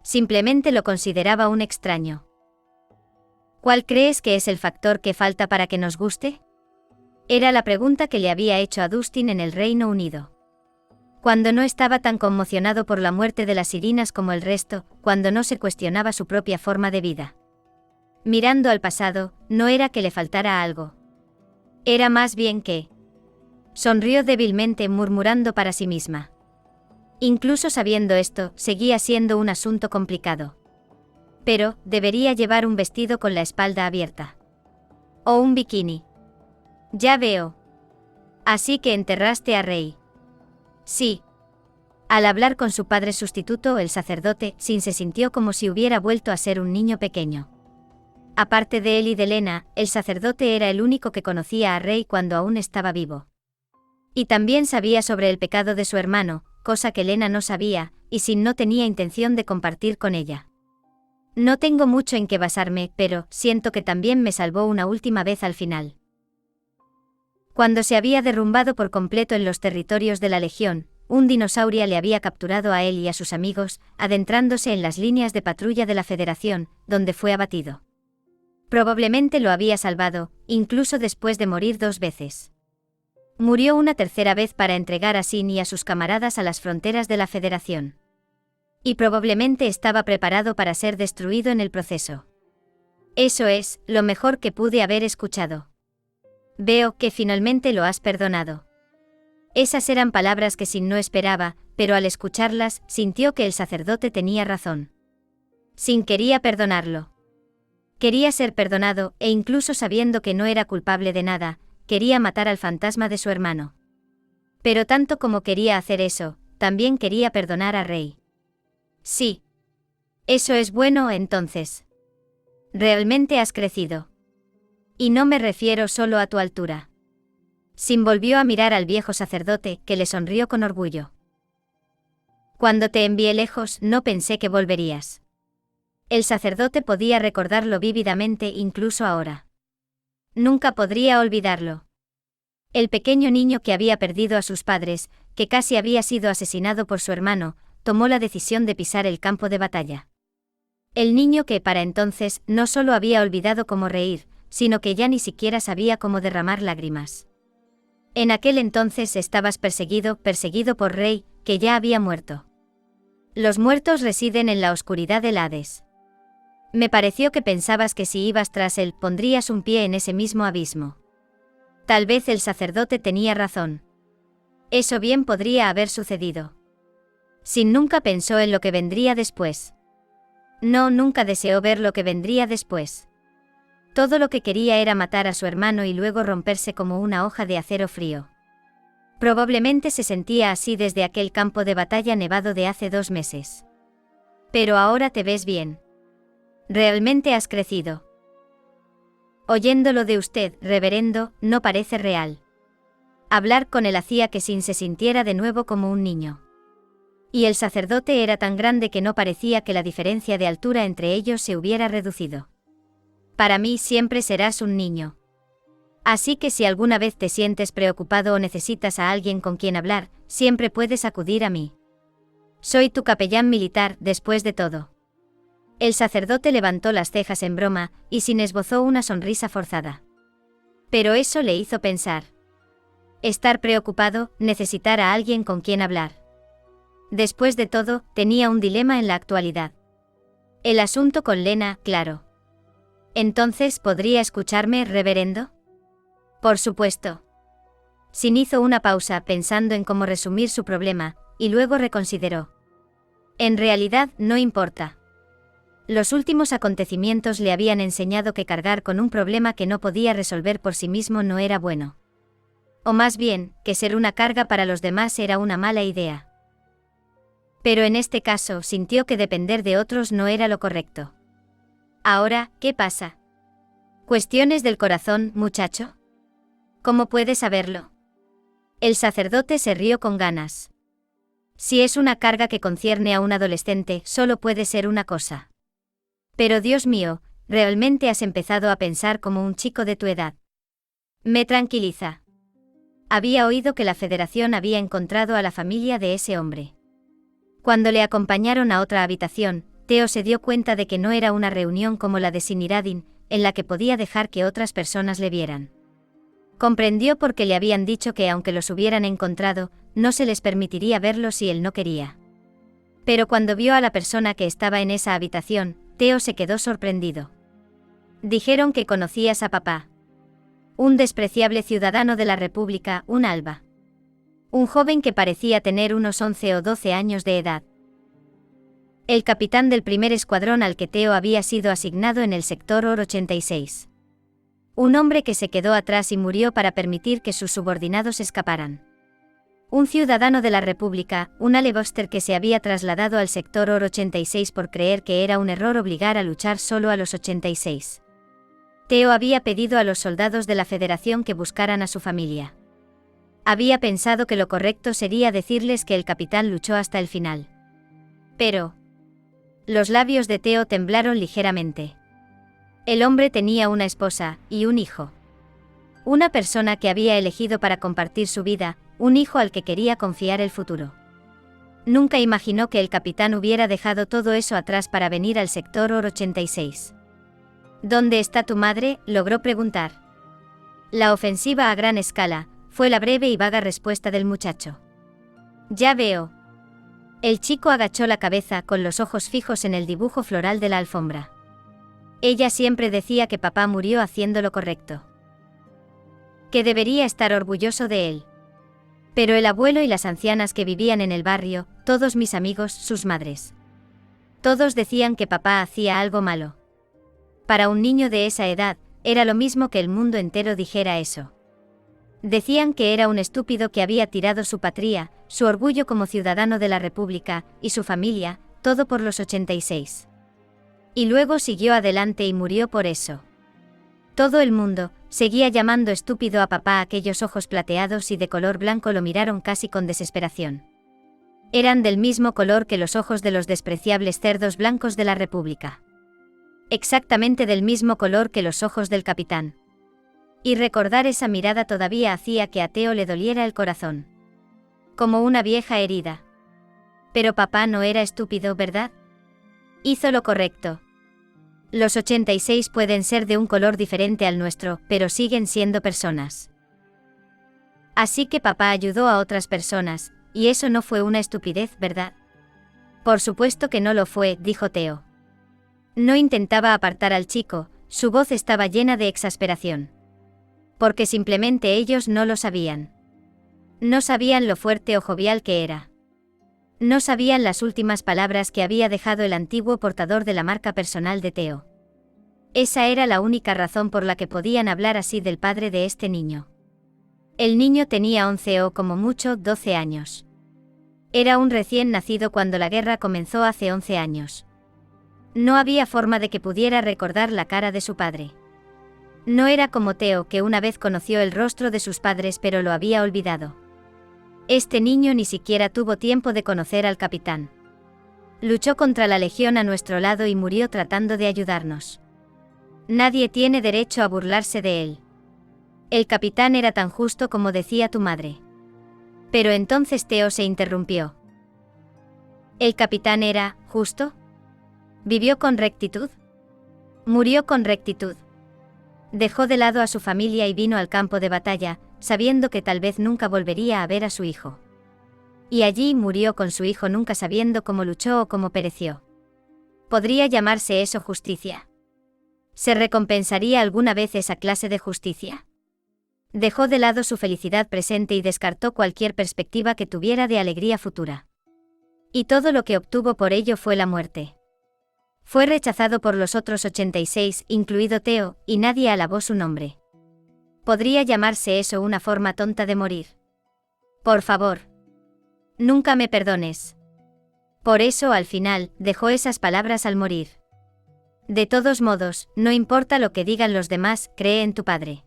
Simplemente lo consideraba un extraño. ¿Cuál crees que es el factor que falta para que nos guste? Era la pregunta que le había hecho a Dustin en el Reino Unido. Cuando no estaba tan conmocionado por la muerte de las sirinas como el resto, cuando no se cuestionaba su propia forma de vida. Mirando al pasado, no era que le faltara algo. Era más bien que... Sonrió débilmente, murmurando para sí misma. Incluso sabiendo esto, seguía siendo un asunto complicado. Pero, debería llevar un vestido con la espalda abierta. O un bikini. Ya veo. Así que enterraste a Rey. Sí. Al hablar con su padre sustituto, el sacerdote, Sin se sintió como si hubiera vuelto a ser un niño pequeño. Aparte de él y de Lena, el sacerdote era el único que conocía a Rey cuando aún estaba vivo. Y también sabía sobre el pecado de su hermano, cosa que Lena no sabía, y Sin no tenía intención de compartir con ella. No tengo mucho en qué basarme, pero siento que también me salvó una última vez al final. Cuando se había derrumbado por completo en los territorios de la Legión, un dinosaurio le había capturado a él y a sus amigos, adentrándose en las líneas de patrulla de la Federación, donde fue abatido. Probablemente lo había salvado, incluso después de morir 2 veces. Murió una tercera vez para entregar a Sin y a sus camaradas a las fronteras de la Federación. Y probablemente estaba preparado para ser destruido en el proceso. Eso es, lo mejor que pude haber escuchado. Veo que finalmente lo has perdonado. Esas eran palabras que Sin no esperaba, pero al escucharlas, sintió que el sacerdote tenía razón. Sin quería perdonarlo. Quería ser perdonado, e incluso sabiendo que no era culpable de nada, quería matar al fantasma de su hermano. Pero tanto como quería hacer eso, también quería perdonar a Rey. Sí. Eso es bueno, entonces. Realmente has crecido. Y no me refiero solo a tu altura. Sin volvió a mirar al viejo sacerdote, que le sonrió con orgullo. Cuando te envié lejos, no pensé que volverías. El sacerdote podía recordarlo vívidamente incluso ahora. Nunca podría olvidarlo. El pequeño niño que había perdido a sus padres, que casi había sido asesinado por su hermano, tomó la decisión de pisar el campo de batalla. El niño que para entonces no solo había olvidado cómo reír, sino que ya ni siquiera sabía cómo derramar lágrimas. En aquel entonces estabas perseguido por Rey, que ya había muerto. Los muertos residen en la oscuridad del Hades. Me pareció que pensabas que si ibas tras él, pondrías un pie en ese mismo abismo. Tal vez el sacerdote tenía razón. Eso bien podría haber sucedido. Sin nunca pensó en lo que vendría después. No, nunca deseó ver lo que vendría después. Todo lo que quería era matar a su hermano y luego romperse como una hoja de acero frío. Probablemente se sentía así desde aquel campo de batalla nevado de hace 2 meses. Pero ahora te ves bien. Realmente has crecido. Oyéndolo de usted, reverendo, no parece real. Hablar con él hacía que Sin se sintiera de nuevo como un niño. Y el sacerdote era tan grande que no parecía que la diferencia de altura entre ellos se hubiera reducido. Para mí siempre serás un niño. Así que si alguna vez te sientes preocupado o necesitas a alguien con quien hablar, siempre puedes acudir a mí. Soy tu capellán militar, después de todo. El sacerdote levantó las cejas en broma, y Sin esbozó una sonrisa forzada. Pero eso le hizo pensar. Estar preocupado, necesitar a alguien con quien hablar. Después de todo, tenía un dilema en la actualidad. El asunto con Lena, claro. Entonces, ¿podría escucharme, reverendo? Por supuesto. Sin hizo una pausa pensando en cómo resumir su problema, y luego reconsideró. En realidad, no importa. Los últimos acontecimientos le habían enseñado que cargar con un problema que no podía resolver por sí mismo no era bueno. O más bien, que ser una carga para los demás era una mala idea. Pero en este caso sintió que depender de otros no era lo correcto. Ahora, ¿qué pasa? ¿Cuestiones del corazón, muchacho? ¿Cómo puedes saberlo? El sacerdote se rió con ganas. Si es una carga que concierne a un adolescente, solo puede ser una cosa. Pero Dios mío, realmente has empezado a pensar como un chico de tu edad. Me tranquiliza. Había oído que la Federación había encontrado a la familia de ese hombre. Cuando le acompañaron a otra habitación, Theo se dio cuenta de que no era una reunión como la de Siniradin, en la que podía dejar que otras personas le vieran. Comprendió por qué le habían dicho que aunque los hubieran encontrado, no se les permitiría verlos si él no quería. Pero cuando vio a la persona que estaba en esa habitación, Theo se quedó sorprendido. Dijeron que conocías a papá. Un despreciable ciudadano de la República, un alba. Un joven que parecía tener unos 11 o 12 años de edad. El capitán del primer escuadrón al que Theo había sido asignado en el sector OR 86. Un hombre que se quedó atrás y murió para permitir que sus subordinados escaparan. Un ciudadano de la República, un Alevoster que se había trasladado al sector OR 86 por creer que era un error obligar a luchar solo a los 86. Theo había pedido a los soldados de la Federación que buscaran a su familia. Había pensado que lo correcto sería decirles que el capitán luchó hasta el final. Pero los labios de Theo temblaron ligeramente. El hombre tenía una esposa y un hijo. Una persona que había elegido para compartir su vida, un hijo al que quería confiar el futuro. Nunca imaginó que el capitán hubiera dejado todo eso atrás para venir al sector OR 86. ¿Dónde está tu madre?, logró preguntar. La ofensiva a gran escala, fue la breve y vaga respuesta del muchacho. Ya veo. El chico agachó la cabeza con los ojos fijos en el dibujo floral de la alfombra. Ella siempre decía que papá murió haciendo lo correcto. Que debería estar orgulloso de él. Pero el abuelo y las ancianas que vivían en el barrio, todos mis amigos, sus madres. Todos decían que papá hacía algo malo. Para un niño de esa edad, era lo mismo que el mundo entero dijera eso. Decían que era un estúpido que había tirado su patria, su orgullo como ciudadano de la República, y su familia, todo por los 86. Y luego siguió adelante y murió por eso. Todo el mundo seguía llamando estúpido a papá. Aquellos ojos plateados y de color blanco lo miraron casi con desesperación. Eran del mismo color que los ojos de los despreciables cerdos blancos de la República. Exactamente del mismo color que los ojos del capitán. Y recordar esa mirada todavía hacía que a Theo le doliera el corazón. Como una vieja herida. Pero papá no era estúpido, ¿verdad? Hizo lo correcto. Los 86 pueden ser de un color diferente al nuestro, pero siguen siendo personas. Así que papá ayudó a otras personas, y eso no fue una estupidez, ¿verdad? Por supuesto que no lo fue, dijo Theo. No intentaba apartar al chico, su voz estaba llena de exasperación. Porque simplemente ellos no lo sabían. No sabían lo fuerte o jovial que era. No sabían las últimas palabras que había dejado el antiguo portador de la marca personal de Theo. Esa era la única razón por la que podían hablar así del padre de este niño. El niño tenía 11 o como mucho 12 años. Era un recién nacido cuando la guerra comenzó hace 11 años. No había forma de que pudiera recordar la cara de su padre. No era como Theo, que una vez conoció el rostro de sus padres pero lo había olvidado. Este niño ni siquiera tuvo tiempo de conocer al capitán. Luchó contra la legión a nuestro lado y murió tratando de ayudarnos. Nadie tiene derecho a burlarse de él. El capitán era tan justo como decía tu madre. Pero entonces Theo se interrumpió. ¿El capitán era justo? ¿Vivió con rectitud? Murió con rectitud. Dejó de lado a su familia y vino al campo de batalla, sabiendo que tal vez nunca volvería a ver a su hijo. Y allí murió con su hijo, nunca sabiendo cómo luchó o cómo pereció. ¿Podría llamarse eso justicia? ¿Se recompensaría alguna vez esa clase de justicia? Dejó de lado su felicidad presente y descartó cualquier perspectiva que tuviera de alegría futura. Y todo lo que obtuvo por ello fue la muerte. Fue rechazado por los otros 86, incluido Theo, y nadie alabó su nombre. ¿Podría llamarse eso una forma tonta de morir? Por favor. Nunca me perdones. Por eso al final, dejó esas palabras al morir. De todos modos, no importa lo que digan los demás, cree en tu padre.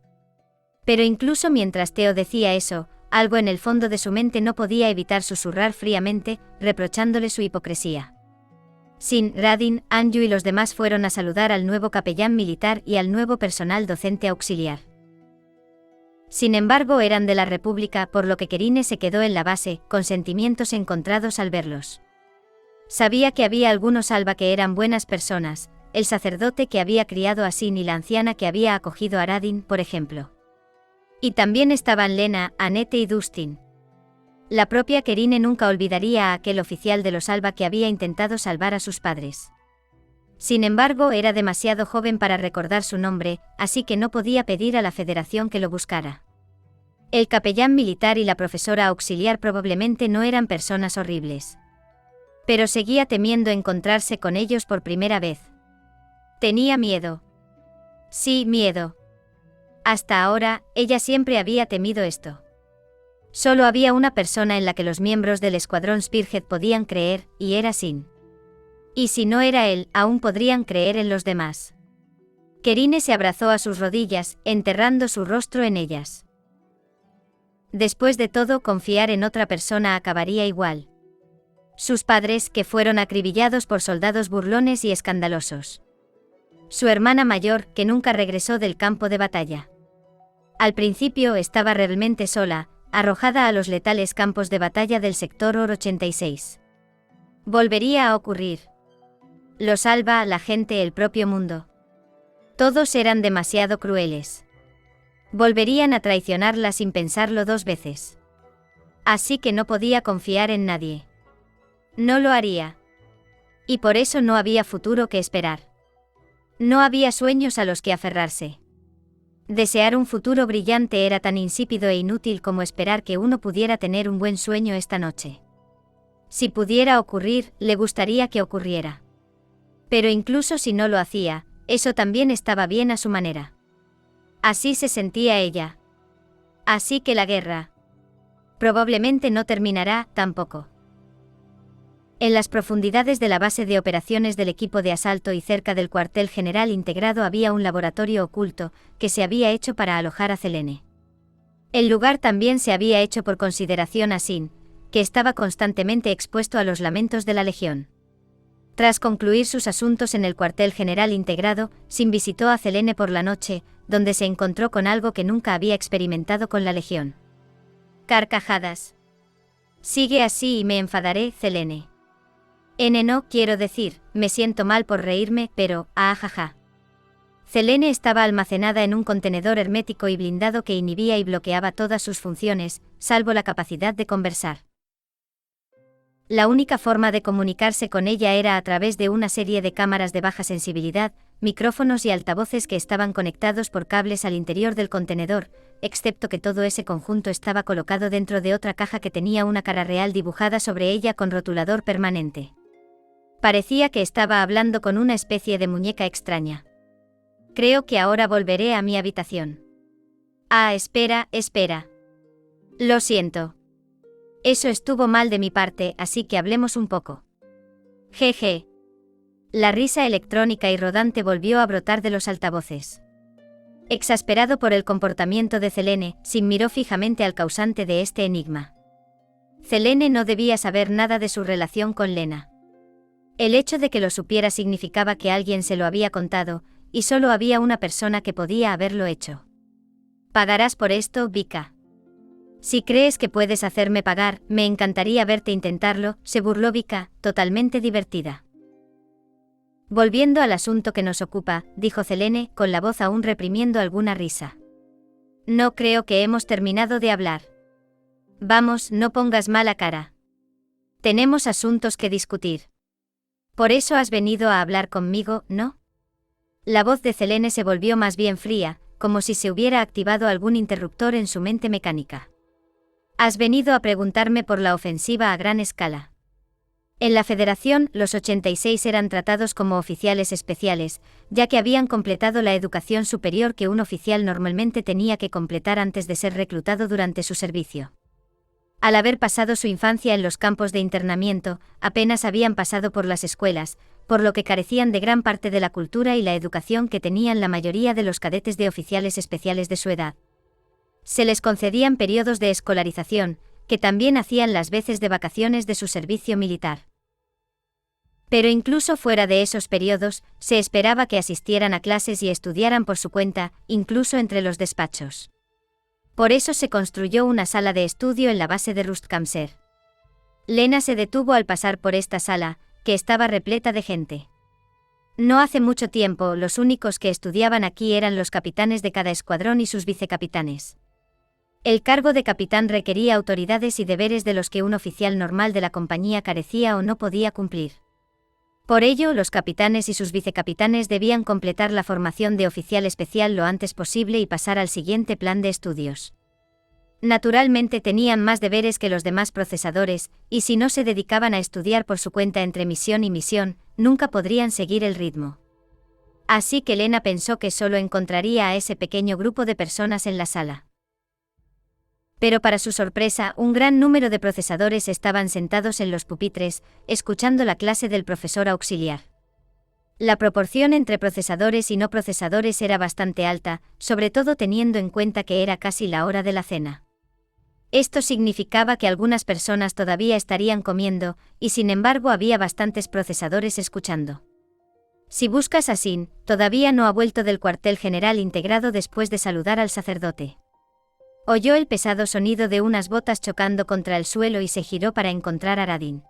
Pero incluso mientras Theo decía eso, algo en el fondo de su mente no podía evitar susurrar fríamente, reprochándole su hipocresía. Sin, Radin, Anju y los demás fueron a saludar al nuevo capellán militar y al nuevo personal docente auxiliar. Sin embargo, eran de la República, por lo que Kerine se quedó en la base, con sentimientos encontrados al verlos. Sabía que había algunos Alba que eran buenas personas, el sacerdote que había criado a Sin y la anciana que había acogido a Radin, por ejemplo. Y también estaban Lena, Annette y Dustin. La propia Kerine nunca olvidaría a aquel oficial de los Alba que había intentado salvar a sus padres. Sin embargo, era demasiado joven para recordar su nombre, así que no podía pedir a la Federación que lo buscara. El capellán militar y la profesora auxiliar probablemente no eran personas horribles. Pero seguía temiendo encontrarse con ellos por primera vez. Tenía miedo. Sí, miedo. Hasta ahora, ella siempre había temido esto. Solo había una persona en la que los miembros del escuadrón Spearhead podían creer, y era Sin. Y si no era él, aún podrían creer en los demás. Kerine se abrazó a sus rodillas, enterrando su rostro en ellas. Después de todo, confiar en otra persona acabaría igual. Sus padres, que fueron acribillados por soldados burlones y escandalosos. Su hermana mayor, que nunca regresó del campo de batalla. Al principio estaba realmente sola, arrojada a los letales campos de batalla del sector Or 86. Volvería a ocurrir. Los Alba, la gente, el propio mundo. Todos eran demasiado crueles. Volverían a traicionarla sin pensarlo dos veces. Así que no podía confiar en nadie. No lo haría. Y por eso no había futuro que esperar. No había sueños a los que aferrarse. Desear un futuro brillante era tan insípido e inútil como esperar que uno pudiera tener un buen sueño esta noche. Si pudiera ocurrir, le gustaría que ocurriera. Pero incluso si no lo hacía, eso también estaba bien a su manera. Así se sentía ella. Así que la guerra probablemente no terminará, tampoco. En las profundidades de la base de operaciones del equipo de asalto y cerca del cuartel general integrado había un laboratorio oculto, que se había hecho para alojar a Selene. El lugar también se había hecho por consideración a Sin, que estaba constantemente expuesto a los lamentos de la Legión. Tras concluir sus asuntos en el cuartel general integrado, Sin visitó a Selene por la noche, donde se encontró con algo que nunca había experimentado con la Legión. Carcajadas. Sigue así y me enfadaré, Selene. No quiero decir, me siento mal por reírme, pero, ajaja. Selene estaba almacenada en un contenedor hermético y blindado que inhibía y bloqueaba todas sus funciones, salvo la capacidad de conversar. La única forma de comunicarse con ella era a través de una serie de cámaras de baja sensibilidad, micrófonos y altavoces que estaban conectados por cables al interior del contenedor, excepto que todo ese conjunto estaba colocado dentro de otra caja que tenía una cara real dibujada sobre ella con rotulador permanente. Parecía que estaba hablando con una especie de muñeca extraña. Creo que ahora volveré a mi habitación. Ah, espera. Lo siento. Eso estuvo mal de mi parte, así que hablemos un poco. Jeje. La risa electrónica y rodante volvió a brotar de los altavoces. Exasperado por el comportamiento de Selene, Sim miró fijamente al causante de este enigma. Selene no debía saber nada de su relación con Lena. El hecho de que lo supiera significaba que alguien se lo había contado, y solo había una persona que podía haberlo hecho. ¿Pagarás por esto, Vika? Si crees que puedes hacerme pagar, me encantaría verte intentarlo, se burló Vika, totalmente divertida. Volviendo al asunto que nos ocupa, dijo Selene, con la voz aún reprimiendo alguna risa. No creo que hemos terminado de hablar. Vamos, no pongas mala cara. Tenemos asuntos que discutir. Por eso has venido a hablar conmigo, ¿no? La voz de Selene se volvió más bien fría, como si se hubiera activado algún interruptor en su mente mecánica. Has venido a preguntarme por la ofensiva a gran escala. En la Federación, los 86 eran tratados como oficiales especiales, ya que habían completado la educación superior que un oficial normalmente tenía que completar antes de ser reclutado durante su servicio. Al haber pasado su infancia en los campos de internamiento, apenas habían pasado por las escuelas, por lo que carecían de gran parte de la cultura y la educación que tenían la mayoría de los cadetes de oficiales especiales de su edad. Se les concedían periodos de escolarización, que también hacían las veces de vacaciones de su servicio militar. Pero incluso fuera de esos periodos, se esperaba que asistieran a clases y estudiaran por su cuenta, incluso entre los despachos. Por eso se construyó una sala de estudio en la base de Rustkamser. Lena se detuvo al pasar por esta sala, que estaba repleta de gente. No hace mucho tiempo, los únicos que estudiaban aquí eran los capitanes de cada escuadrón y sus vicecapitanes. El cargo de capitán requería autoridades y deberes de los que un oficial normal de la compañía carecía o no podía cumplir. Por ello, los capitanes y sus vicecapitanes debían completar la formación de oficial especial lo antes posible y pasar al siguiente plan de estudios. Naturalmente tenían más deberes que los demás procesadores, y si no se dedicaban a estudiar por su cuenta entre misión y misión, nunca podrían seguir el ritmo. Así que Lena pensó que solo encontraría a ese pequeño grupo de personas en la sala. Pero para su sorpresa, un gran número de procesadores estaban sentados en los pupitres, escuchando la clase del profesor auxiliar. La proporción entre procesadores y no procesadores era bastante alta, sobre todo teniendo en cuenta que era casi la hora de la cena. Esto significaba que algunas personas todavía estarían comiendo, y sin embargo había bastantes procesadores escuchando. Si buscas a Sin, todavía no ha vuelto del cuartel general integrado después de saludar al sacerdote. Oyó el pesado sonido de unas botas chocando contra el suelo y se giró para encontrar a Radin.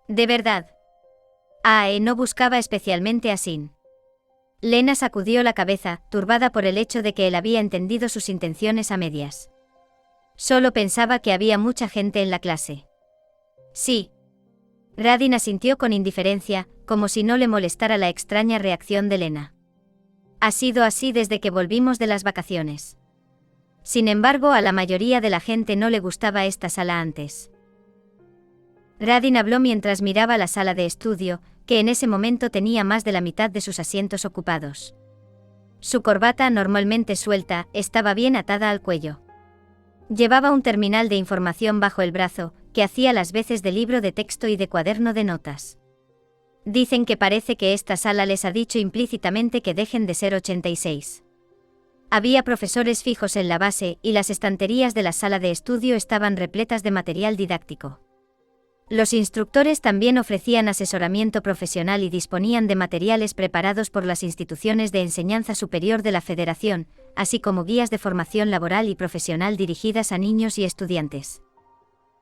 ¿De verdad? No buscaba especialmente a Sin. Lena sacudió la cabeza, turbada por el hecho de que él había entendido sus intenciones a medias. Solo pensaba que había mucha gente en la clase. Sí. Radin asintió con indiferencia, como si no le molestara la extraña reacción de Lena. Ha sido así desde que volvimos de las vacaciones. Sin embargo, a la mayoría de la gente no le gustaba esta sala antes. Radin habló mientras miraba la sala de estudio, que en ese momento tenía más de la mitad de sus asientos ocupados. Su corbata, normalmente suelta, estaba bien atada al cuello. Llevaba un terminal de información bajo el brazo, que hacía las veces de libro de texto y de cuaderno de notas. Dicen que parece que esta sala les ha dicho implícitamente que dejen de ser 86. Había profesores fijos en la base, y las estanterías de la sala de estudio estaban repletas de material didáctico. Los instructores también ofrecían asesoramiento profesional y disponían de materiales preparados por las instituciones de enseñanza superior de la Federación, así como guías de formación laboral y profesional dirigidas a niños y estudiantes.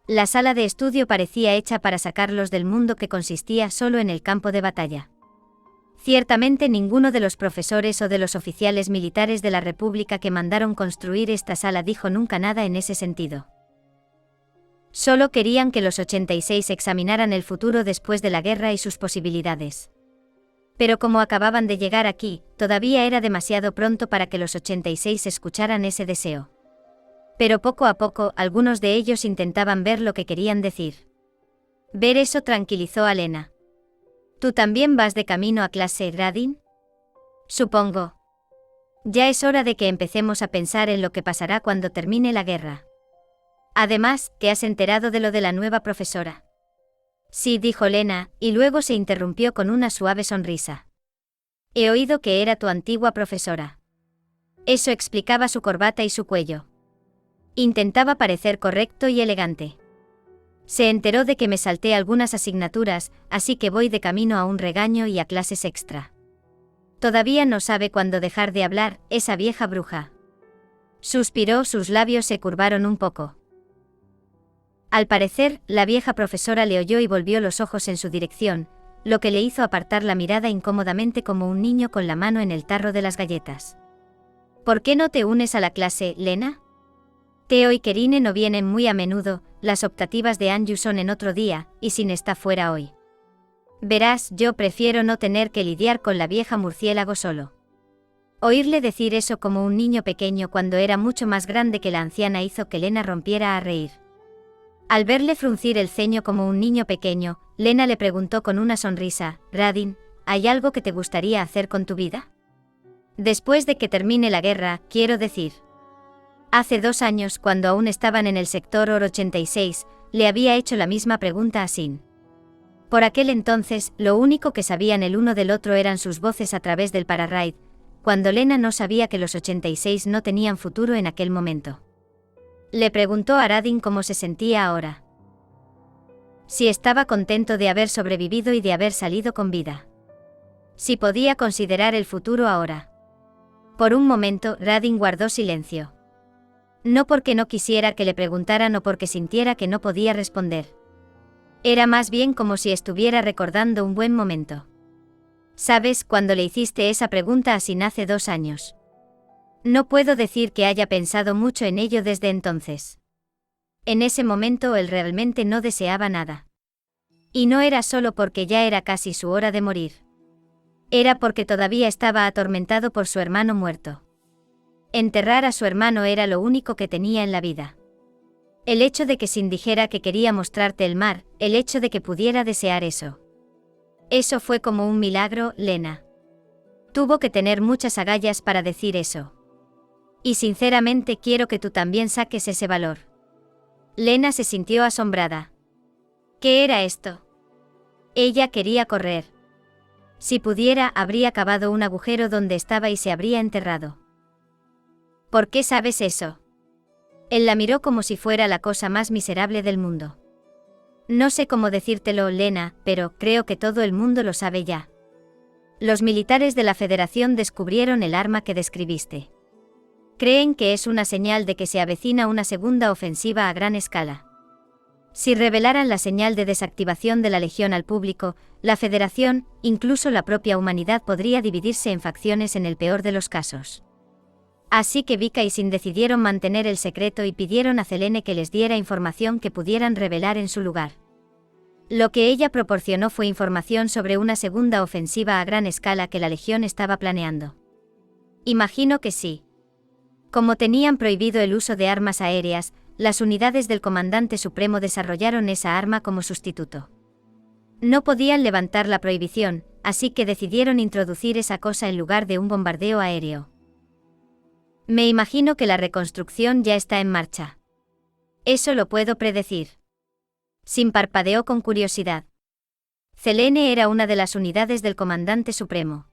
La sala de estudio parecía hecha para sacarlos del mundo que consistía solo en el campo de batalla. Ciertamente ninguno de los profesores o de los oficiales militares de la República que mandaron construir esta sala dijo nunca nada en ese sentido. Solo querían que los 86 examinaran el futuro después de la guerra y sus posibilidades. Pero como acababan de llegar aquí, todavía era demasiado pronto para que los 86 escucharan ese deseo. Pero poco a poco, algunos de ellos intentaban ver lo que querían decir. Ver eso tranquilizó a Lena. ¿Tú también vas de camino a clase, Radin? Supongo. Ya es hora de que empecemos a pensar en lo que pasará cuando termine la guerra. Además, ¿te has enterado de lo de la nueva profesora? Sí, dijo Lena, y luego se interrumpió con una suave sonrisa. He oído que era tu antigua profesora. Eso explicaba su corbata y su cuello. Intentaba parecer correcto y elegante. Se enteró de que me salté algunas asignaturas, así que voy de camino a un regaño y a clases extra. Todavía no sabe cuándo dejar de hablar, esa vieja bruja. Suspiró, sus labios se curvaron un poco. Al parecer, la vieja profesora le oyó y volvió los ojos en su dirección, lo que le hizo apartar la mirada incómodamente como un niño con la mano en el tarro de las galletas. ¿Por qué no te unes a la clase, Lena? Theo y Kerine no vienen muy a menudo, las optativas de Anju son en otro día, y Sin está fuera hoy. Verás, yo prefiero no tener que lidiar con la vieja murciélago solo. Oírle decir eso como un niño pequeño cuando era mucho más grande que la anciana hizo que Lena rompiera a reír. Al verle fruncir el ceño como un niño pequeño, Lena le preguntó con una sonrisa, Radin, ¿hay algo que te gustaría hacer con tu vida? Después de que termine la guerra, quiero decir. Hace 2 años, cuando aún estaban en el sector OR 86, le había hecho la misma pregunta a Sin. Por aquel entonces, lo único que sabían el uno del otro eran sus voces a través del Pararaid, cuando Lena no sabía que los 86 no tenían futuro en aquel momento. Le preguntó a Radin cómo se sentía ahora. Si estaba contento de haber sobrevivido y de haber salido con vida. Si podía considerar el futuro ahora. Por un momento, Radin guardó silencio. No porque no quisiera que le preguntaran o porque sintiera que no podía responder. Era más bien como si estuviera recordando un buen momento. ¿Sabes cuando le hiciste esa pregunta a Sin hace 2 años? No puedo decir que haya pensado mucho en ello desde entonces. En ese momento él realmente no deseaba nada. Y no era solo porque ya era casi su hora de morir. Era porque todavía estaba atormentado por su hermano muerto. Enterrar a su hermano era lo único que tenía en la vida. El hecho de que Sin dijera que quería mostrarte el mar, el hecho de que pudiera desear eso. Eso fue como un milagro, Lena. Tuvo que tener muchas agallas para decir eso. Y sinceramente quiero que tú también saques ese valor. Lena se sintió asombrada. ¿Qué era esto? Ella quería correr. Si pudiera, habría cavado un agujero donde estaba y se habría enterrado. ¿Por qué sabes eso? Él la miró como si fuera la cosa más miserable del mundo. No sé cómo decírtelo, Lena, pero creo que todo el mundo lo sabe ya. Los militares de la Federación descubrieron el arma que describiste. Creen que es una señal de que se avecina una segunda ofensiva a gran escala. Si revelaran la señal de desactivación de la Legión al público, la Federación, incluso la propia humanidad podría dividirse en facciones en el peor de los casos. Así que Vika y Sin decidieron mantener el secreto y pidieron a Selene que les diera información que pudieran revelar en su lugar. Lo que ella proporcionó fue información sobre una segunda ofensiva a gran escala que la Legión estaba planeando. Imagino que sí. Como tenían prohibido el uso de armas aéreas, las unidades del Comandante Supremo desarrollaron esa arma como sustituto. No podían levantar la prohibición, así que decidieron introducir esa cosa en lugar de un bombardeo aéreo. Me imagino que la reconstrucción ya está en marcha. Eso lo puedo predecir. Sin parpadeó con curiosidad. Selene era una de las unidades del Comandante Supremo.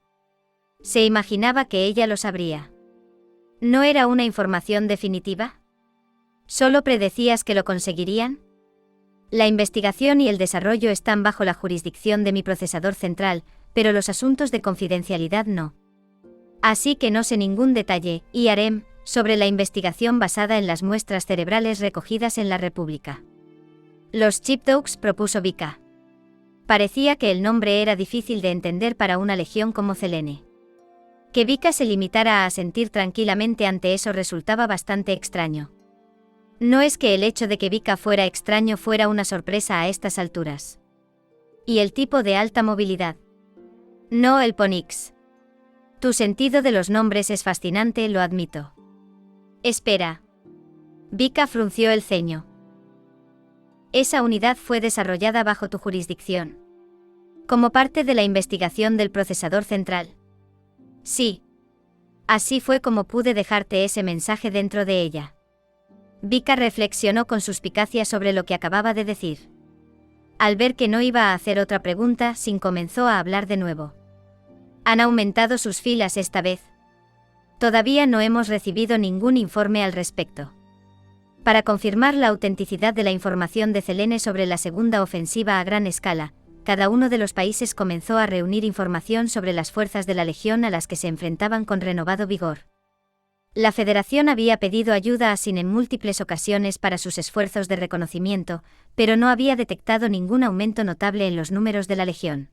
Se imaginaba que ella lo sabría. ¿No era una información definitiva? ¿Solo predecías que lo conseguirían? La investigación y el desarrollo están bajo la jurisdicción de mi procesador central, pero los asuntos de confidencialidad no. Así que no sé ningún detalle, IREM, sobre la investigación basada en las muestras cerebrales recogidas en la República. Los Chipdogs, propuso Vika. Parecía que el nombre era difícil de entender para una legión como Selene. Que Vika se limitara a asentir tranquilamente ante eso resultaba bastante extraño. No es que el hecho de que Vika fuera extraño fuera una sorpresa a estas alturas. ¿Y el tipo de alta movilidad? No el Ponix. Tu sentido de los nombres es fascinante, lo admito. Espera. Vika frunció el ceño. Esa unidad fue desarrollada bajo tu jurisdicción. Como parte de la investigación del procesador central. Sí. Así fue como pude dejarte ese mensaje dentro de ella. Vika reflexionó con suspicacia sobre lo que acababa de decir. Al ver que no iba a hacer otra pregunta, Sin comenzó a hablar de nuevo. Han aumentado sus filas esta vez. Todavía no hemos recibido ningún informe al respecto. Para confirmar la autenticidad de la información de Selene sobre la segunda ofensiva a gran escala, cada uno de los países comenzó a reunir información sobre las fuerzas de la Legión a las que se enfrentaban con renovado vigor. La Federación había pedido ayuda a Sin en múltiples ocasiones para sus esfuerzos de reconocimiento, pero no había detectado ningún aumento notable en los números de la Legión.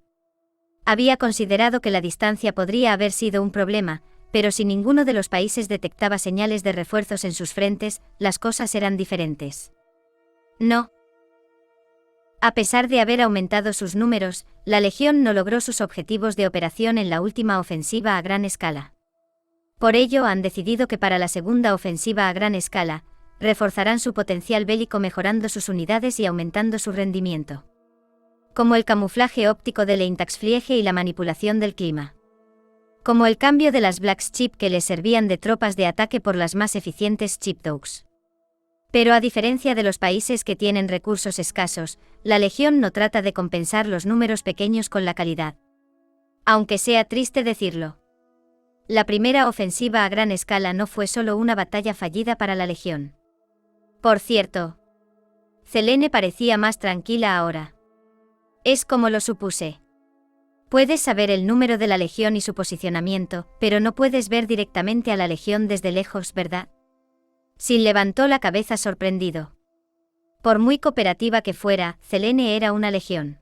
Había considerado que la distancia podría haber sido un problema, pero si ninguno de los países detectaba señales de refuerzos en sus frentes, las cosas eran diferentes. No. A pesar de haber aumentado sus números, la Legión no logró sus objetivos de operación en la última ofensiva a gran escala. Por ello han decidido que para la segunda ofensiva a gran escala, reforzarán su potencial bélico mejorando sus unidades y aumentando su rendimiento. Como el camuflaje óptico del Eintagsfliege y la manipulación del clima. Como el cambio de las Black Ship que les servían de tropas de ataque por las más eficientes Sheepdogs. Pero a diferencia de los países que tienen recursos escasos, la Legión no trata de compensar los números pequeños con la calidad. Aunque sea triste decirlo. La primera ofensiva a gran escala no fue solo una batalla fallida para la Legión. Por cierto, Selene parecía más tranquila ahora. Es como lo supuse. Puedes saber el número de la Legión y su posicionamiento, pero no puedes ver directamente a la Legión desde lejos, ¿verdad? Sin levantó la cabeza sorprendido. Por muy cooperativa que fuera, Selene era una Legión.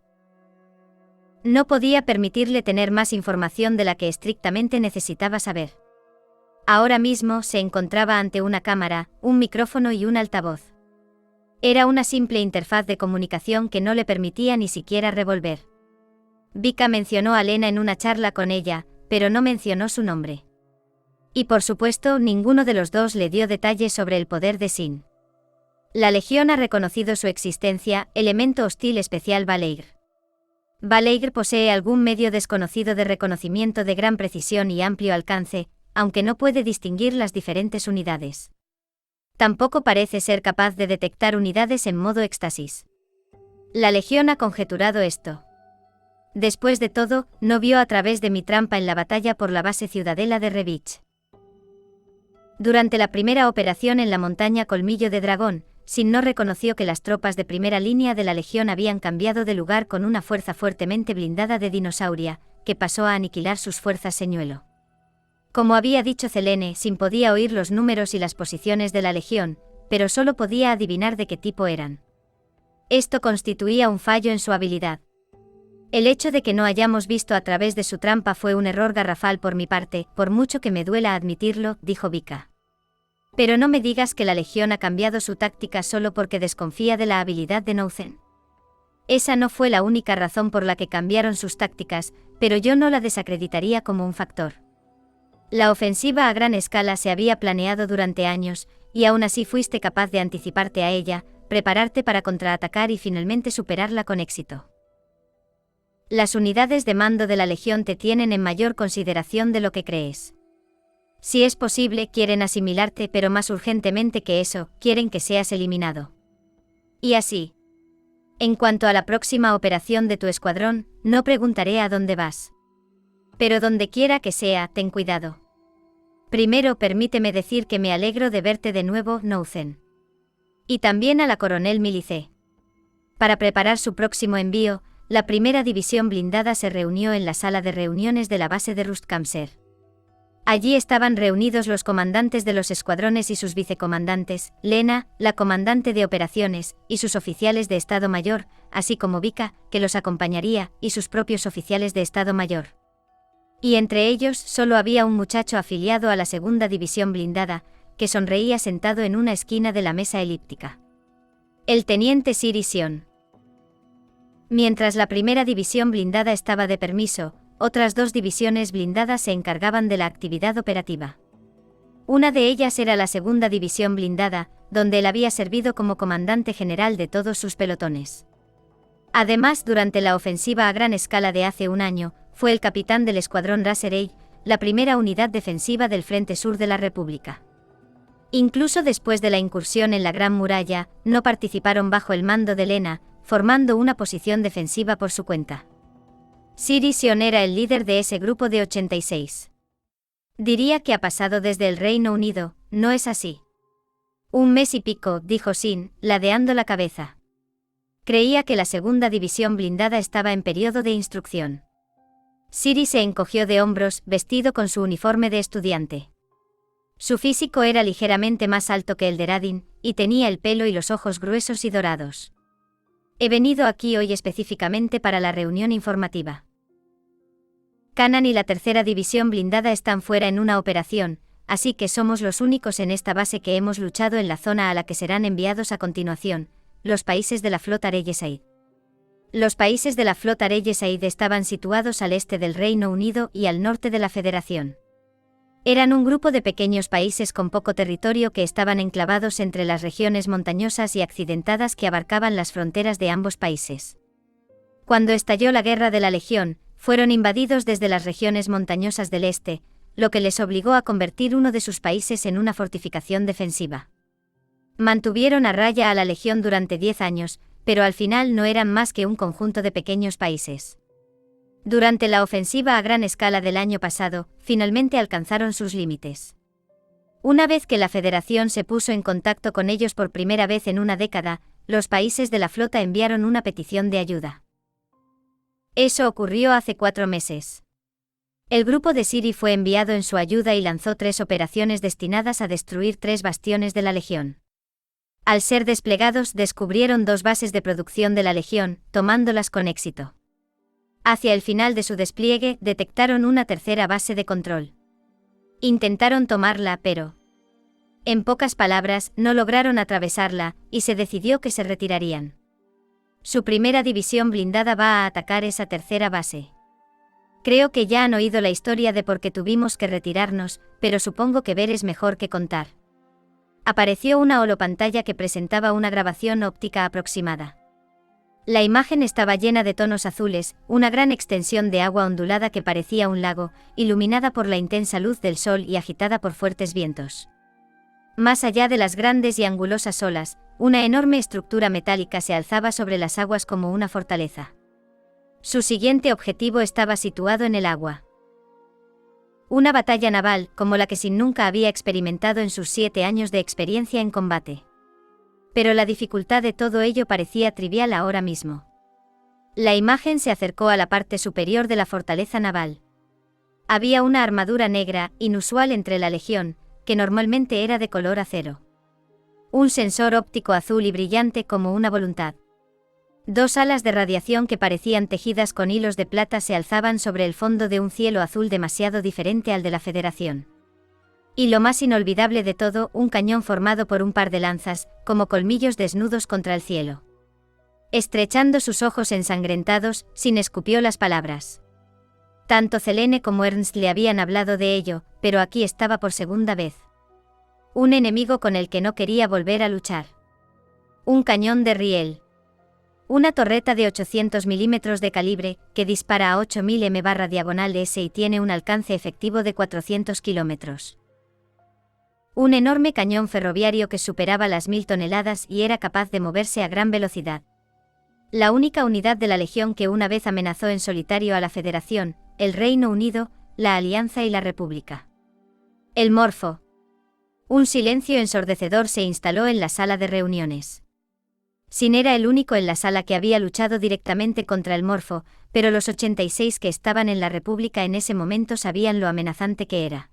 No podía permitirle tener más información de la que estrictamente necesitaba saber. Ahora mismo se encontraba ante una cámara, un micrófono y un altavoz. Era una simple interfaz de comunicación que no le permitía ni siquiera revolver. Vika mencionó a Lena en una charla con ella, pero no mencionó su nombre. Y por supuesto, ninguno de los dos le dio detalles sobre el poder de Sin. La Legión ha reconocido su existencia, elemento hostil especial Baleigr. Baleigr posee algún medio desconocido de reconocimiento de gran precisión y amplio alcance, aunque no puede distinguir las diferentes unidades. Tampoco parece ser capaz de detectar unidades en modo éxtasis. La Legión ha conjeturado esto. Después de todo, no vio a través de mi trampa en la batalla por la base ciudadela de Revich. Durante la primera operación en la montaña Colmillo de Dragón, Sin no reconoció que las tropas de primera línea de la Legión habían cambiado de lugar con una fuerza fuertemente blindada de dinosauria, que pasó a aniquilar sus fuerzas señuelo. Como había dicho Selene, Sin podía oír los números y las posiciones de la Legión, pero solo podía adivinar de qué tipo eran. Esto constituía un fallo en su habilidad. El hecho de que no hayamos visto a través de su trampa fue un error garrafal por mi parte, por mucho que me duela admitirlo, dijo Vika. Pero no me digas que la Legión ha cambiado su táctica solo porque desconfía de la habilidad de Nouzen. Esa no fue la única razón por la que cambiaron sus tácticas, pero yo no la desacreditaría como un factor. La ofensiva a gran escala se había planeado durante años, y aún así fuiste capaz de anticiparte a ella, prepararte para contraatacar y finalmente superarla con éxito. Las unidades de mando de la Legión te tienen en mayor consideración de lo que crees. Si es posible, quieren asimilarte, pero más urgentemente que eso, quieren que seas eliminado. Y así. En cuanto a la próxima operación de tu escuadrón, no preguntaré a dónde vas. Pero donde quiera que sea, ten cuidado. Primero permíteme decir que me alegro de verte de nuevo, Nouzen. Y también a la coronel Milice. Para preparar su próximo envío, la primera división blindada se reunió en la sala de reuniones de la base de Rustkamser. Allí estaban reunidos los comandantes de los escuadrones y sus vicecomandantes, Lena, la comandante de operaciones, y sus oficiales de Estado Mayor, así como Vika, que los acompañaría, y sus propios oficiales de Estado Mayor. Y entre ellos solo había un muchacho afiliado a la segunda división blindada, que sonreía sentado en una esquina de la mesa elíptica. El teniente Siri Sion. Mientras la primera división blindada estaba de permiso, otras 2 divisiones blindadas se encargaban de la actividad operativa. Una de ellas era la segunda división blindada, donde él había servido como comandante general de todos sus pelotones. Además, durante la ofensiva a gran escala de hace un año, fue el capitán del escuadrón Raserei, la primera unidad defensiva del frente sur de la República. Incluso después de la incursión en la Gran Muralla, no participaron bajo el mando de Lena, formando una posición defensiva por su cuenta. Siri Sion era el líder de ese grupo de 86. Diría que ha pasado desde el Reino Unido, ¿no es así? 1 mes y pico, dijo Sin, ladeando la cabeza. Creía que la segunda división blindada estaba en periodo de instrucción. Siri se encogió de hombros, vestido con su uniforme de estudiante. Su físico era ligeramente más alto que el de Radin, y tenía el pelo y los ojos gruesos y dorados. He venido aquí hoy específicamente para la reunión informativa. Kanan y la tercera división blindada están fuera en una operación, así que somos los únicos en esta base que hemos luchado en la zona a la que serán enviados a continuación, los países de la flota Reggesaid. Los países de la flota Reggesaid estaban situados al este del Reino Unido y al norte de la Federación. Eran un grupo de pequeños países con poco territorio que estaban enclavados entre las regiones montañosas y accidentadas que abarcaban las fronteras de ambos países. Cuando estalló la Guerra de la Legión, fueron invadidos desde las regiones montañosas del este, lo que les obligó a convertir uno de sus países en una fortificación defensiva. Mantuvieron a raya a la Legión durante 10 años, pero al final no eran más que un conjunto de pequeños países. Durante la ofensiva a gran escala del año pasado, finalmente alcanzaron sus límites. Una vez que la Federación se puso en contacto con ellos por primera vez en una década, los países de la flota enviaron una petición de ayuda. Eso ocurrió hace 4 meses. El grupo de Siri fue enviado en su ayuda y lanzó 3 operaciones destinadas a destruir 3 bastiones de la Legión. Al ser desplegados, descubrieron 2 bases de producción de la Legión, tomándolas con éxito. Hacia el final de su despliegue, detectaron una tercera base de control. Intentaron tomarla, pero, en pocas palabras, no lograron atravesarla, y se decidió que se retirarían. Su primera división blindada va a atacar esa tercera base. Creo que ya han oído la historia de por qué tuvimos que retirarnos, pero supongo que ver es mejor que contar. Apareció una holopantalla que presentaba una grabación óptica aproximada. La imagen estaba llena de tonos azules, una gran extensión de agua ondulada que parecía un lago, iluminada por la intensa luz del sol y agitada por fuertes vientos. Más allá de las grandes y angulosas olas, una enorme estructura metálica se alzaba sobre las aguas como una fortaleza. Su siguiente objetivo estaba situado en el agua. Una batalla naval, como la que Sin nunca había experimentado en sus 7 años de experiencia en combate. Pero la dificultad de todo ello parecía trivial ahora mismo. La imagen se acercó a la parte superior de la fortaleza naval. Había una armadura negra, inusual entre la Legión, que normalmente era de color acero. Un sensor óptico azul y brillante como una voluntad. 2 alas de radiación que parecían tejidas con hilos de plata se alzaban sobre el fondo de un cielo azul demasiado diferente al de la Federación. Y lo más inolvidable de todo, un cañón formado por un par de lanzas, como colmillos desnudos contra el cielo. Estrechando sus ojos ensangrentados, Sin escupió las palabras. Tanto Selene como Ernst le habían hablado de ello, pero aquí estaba por segunda vez. Un enemigo con el que no quería volver a luchar. Un cañón de riel. Una torreta de 800 milímetros de calibre, que dispara a 8000 m/s y tiene un alcance efectivo de 400 kilómetros. Un enorme cañón ferroviario que superaba las 1000 toneladas y era capaz de moverse a gran velocidad. La única unidad de la Legión que una vez amenazó en solitario a la Federación, el Reino Unido, la Alianza y la República. El Morfo. Un silencio ensordecedor se instaló en la sala de reuniones. Sin era el único en la sala que había luchado directamente contra el Morfo, pero los 86 que estaban en la República en ese momento sabían lo amenazante que era.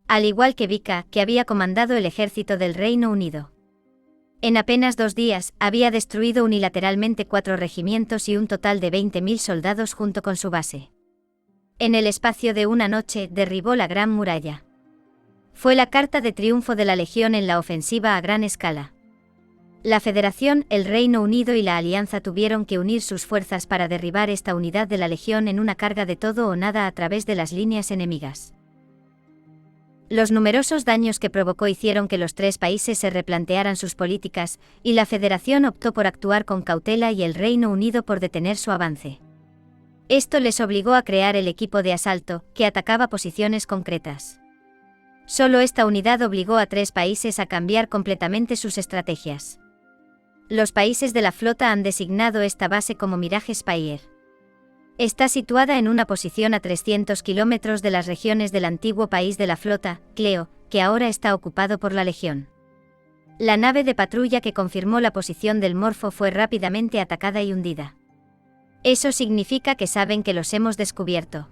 Al igual que Vika, que había comandado el ejército del Reino Unido. En apenas 2 días, había destruido unilateralmente 4 regimientos y un total de 20.000 soldados junto con su base. En el espacio de una noche, derribó la Gran Muralla. Fue la carta de triunfo de la Legión en la ofensiva a gran escala. La Federación, el Reino Unido y la Alianza tuvieron que unir sus fuerzas para derribar esta unidad de la Legión en una carga de todo o nada a través de las líneas enemigas. Los numerosos daños que provocó hicieron que los tres países se replantearan sus políticas, y la Federación optó por actuar con cautela y el Reino Unido por detener su avance. Esto les obligó a crear el equipo de asalto, que atacaba posiciones concretas. Solo esta unidad obligó a tres países a cambiar completamente sus estrategias. Los países de la flota han designado esta base como Mirage Spire. Está situada en una posición a 300 kilómetros de las regiones del antiguo país de la flota, Cleo, que ahora está ocupado por la Legión. La nave de patrulla que confirmó la posición del Morfo fue rápidamente atacada y hundida. Eso significa que saben que los hemos descubierto.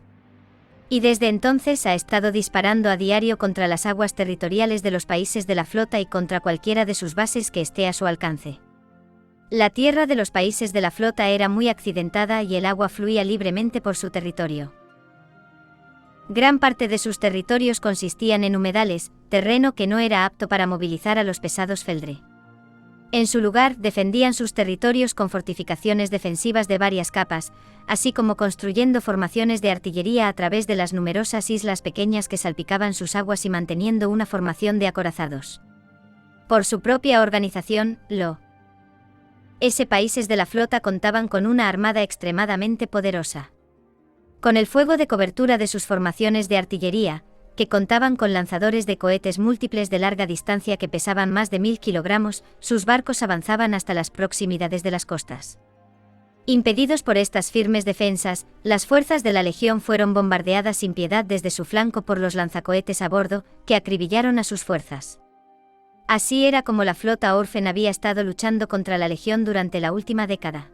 Y desde entonces ha estado disparando a diario contra las aguas territoriales de los países de la flota y contra cualquiera de sus bases que esté a su alcance. La tierra de los países de la flota era muy accidentada y el agua fluía libremente por su territorio. Gran parte de sus territorios consistían en humedales, terreno que no era apto para movilizar a los pesados Feldre. En su lugar, defendían sus territorios con fortificaciones defensivas de varias capas, así como construyendo formaciones de artillería a través de las numerosas islas pequeñas que salpicaban sus aguas y manteniendo una formación de acorazados. Por su propia organización, países de la flota contaban con una armada extremadamente poderosa. Con el fuego de cobertura de sus formaciones de artillería, que contaban con lanzadores de cohetes múltiples de larga distancia que pesaban más de 1000 kilogramos, sus barcos avanzaban hasta las proximidades de las costas. Impedidos por estas firmes defensas, las fuerzas de la Legión fueron bombardeadas sin piedad desde su flanco por los lanzacohetes a bordo, que acribillaron a sus fuerzas. Así era como la flota Orfen había estado luchando contra la Legión durante la última década.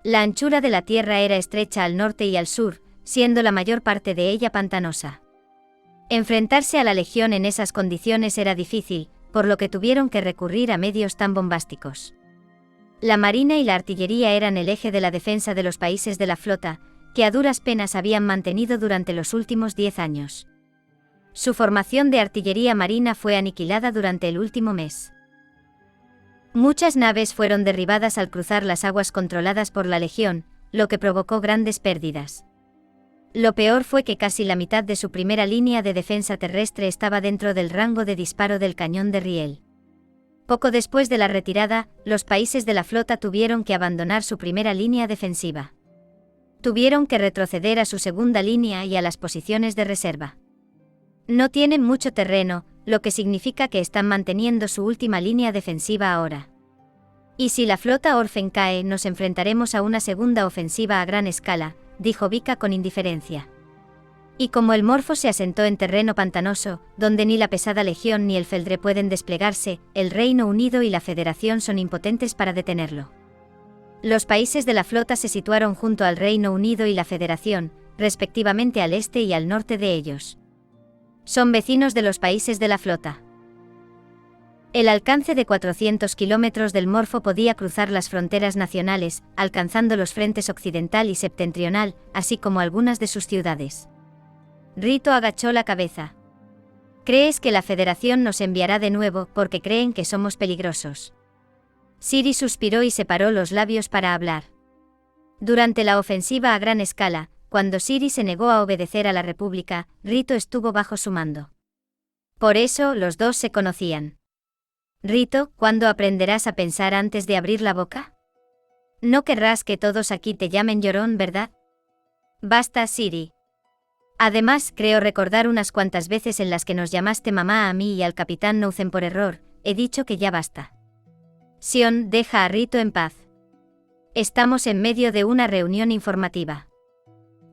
La anchura de la tierra era estrecha al norte y al sur, siendo la mayor parte de ella pantanosa. Enfrentarse a la Legión en esas condiciones era difícil, por lo que tuvieron que recurrir a medios tan bombásticos. La marina y la artillería eran el eje de la defensa de los países de la flota, que a duras penas habían mantenido durante los últimos 10 años. Su formación de artillería marina fue aniquilada durante el último mes. Muchas naves fueron derribadas al cruzar las aguas controladas por la Legión, lo que provocó grandes pérdidas. Lo peor fue que casi la mitad de su primera línea de defensa terrestre estaba dentro del rango de disparo del cañón de riel. Poco después de la retirada, los países de la flota tuvieron que abandonar su primera línea defensiva. Tuvieron que retroceder a su segunda línea y a las posiciones de reserva. No tienen mucho terreno, lo que significa que están manteniendo su última línea defensiva ahora. Y si la flota Orfen cae, nos enfrentaremos a una segunda ofensiva a gran escala, dijo Vika con indiferencia. Y como el Morfo se asentó en terreno pantanoso, donde ni la pesada Legión ni el Feldre pueden desplegarse, el Reino Unido y la Federación son impotentes para detenerlo. Los países de la flota se situaron junto al Reino Unido y la Federación, respectivamente al este y al norte de ellos. Son vecinos de los países de la flota. El alcance de 400 kilómetros del Morfo podía cruzar las fronteras nacionales, alcanzando los frentes occidental y septentrional, así como algunas de sus ciudades. Rito agachó la cabeza. ¿Crees que la Federación nos enviará de nuevo porque creen que somos peligrosos? Ciri suspiró y separó los labios para hablar. Durante la ofensiva a gran escala, cuando Ciri se negó a obedecer a la República, Rito estuvo bajo su mando. Por eso los dos se conocían. Rito, ¿cuándo aprenderás a pensar antes de abrir la boca? No querrás que todos aquí te llamen llorón, ¿verdad? Basta, Ciri. Además, creo recordar unas cuantas veces en las que nos llamaste mamá a mí y al capitán Nouzen por error. He dicho que ya basta. Sion, deja a Rito en paz. Estamos en medio de una reunión informativa.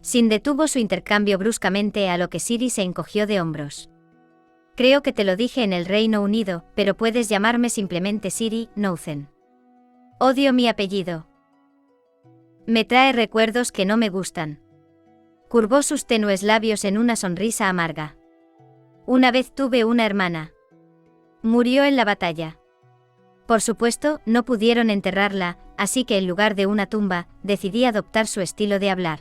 Sin detuvo su intercambio bruscamente, a lo que Ciri se encogió de hombros. Creo que te lo dije en el Reino Unido, pero puedes llamarme simplemente Ciri, Nouzen. Odio mi apellido. Me trae recuerdos que no me gustan. Curvó sus tenues labios en una sonrisa amarga. Una vez tuve una hermana. Murió en la batalla. Por supuesto, no pudieron enterrarla, así que en lugar de una tumba, decidí adoptar su estilo de hablar.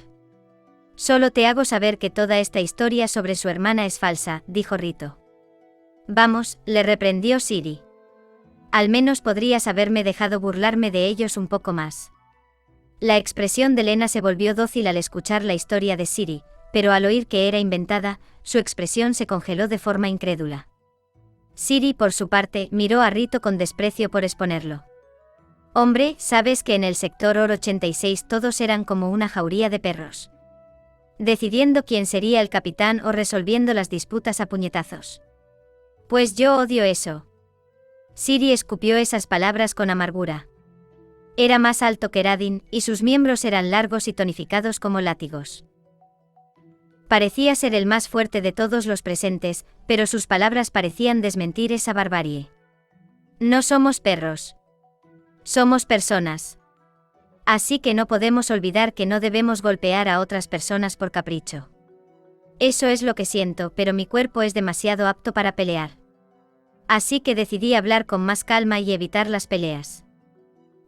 Solo te hago saber que toda esta historia sobre su hermana es falsa, dijo Rito. Vamos, le reprendió Ciri. Al menos podrías haberme dejado burlarme de ellos un poco más. La expresión de Lena se volvió dócil al escuchar la historia de Siri, pero al oír que era inventada, su expresión se congeló de forma incrédula. Siri, por su parte, miró a Rito con desprecio por exponerlo. Hombre, sabes que en el sector Or 86 todos eran como una jauría de perros. Decidiendo quién sería el capitán o resolviendo las disputas a puñetazos. Pues yo odio eso. Siri escupió esas palabras con amargura. Era más alto que Radin, y sus miembros eran largos y tonificados como látigos. Parecía ser el más fuerte de todos los presentes, pero sus palabras parecían desmentir esa barbarie. No somos perros. Somos personas. Así que no podemos olvidar que no debemos golpear a otras personas por capricho. Eso es lo que siento, pero mi cuerpo es demasiado apto para pelear. Así que decidí hablar con más calma y evitar las peleas.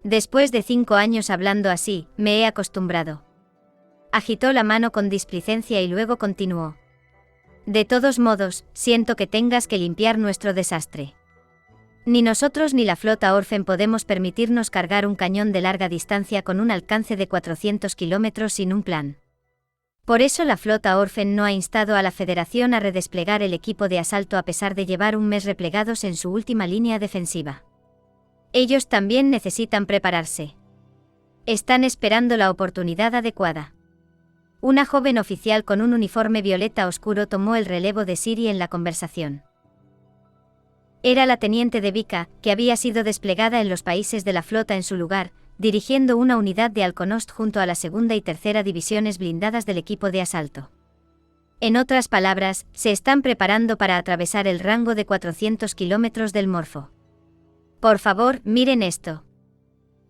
Después de 5 años hablando así, me he acostumbrado. Agitó la mano con displicencia y luego continuó. De todos modos, siento que tengas que limpiar nuestro desastre. Ni nosotros ni la flota Orfen podemos permitirnos cargar un cañón de larga distancia con un alcance de 400 kilómetros sin un plan. Por eso la flota Orfen no ha instado a la Federación a redesplegar el equipo de asalto a pesar de llevar un mes replegados en su última línea defensiva. Ellos también necesitan prepararse. Están esperando la oportunidad adecuada. Una joven oficial con un uniforme violeta oscuro tomó el relevo de Siri en la conversación. Era la teniente de Vika, que había sido desplegada en los países de la flota en su lugar, dirigiendo una unidad de Alconost junto a la segunda y tercera divisiones blindadas del equipo de asalto. En otras palabras, se están preparando para atravesar el rango de 400 kilómetros del Morfo. Por favor, miren esto.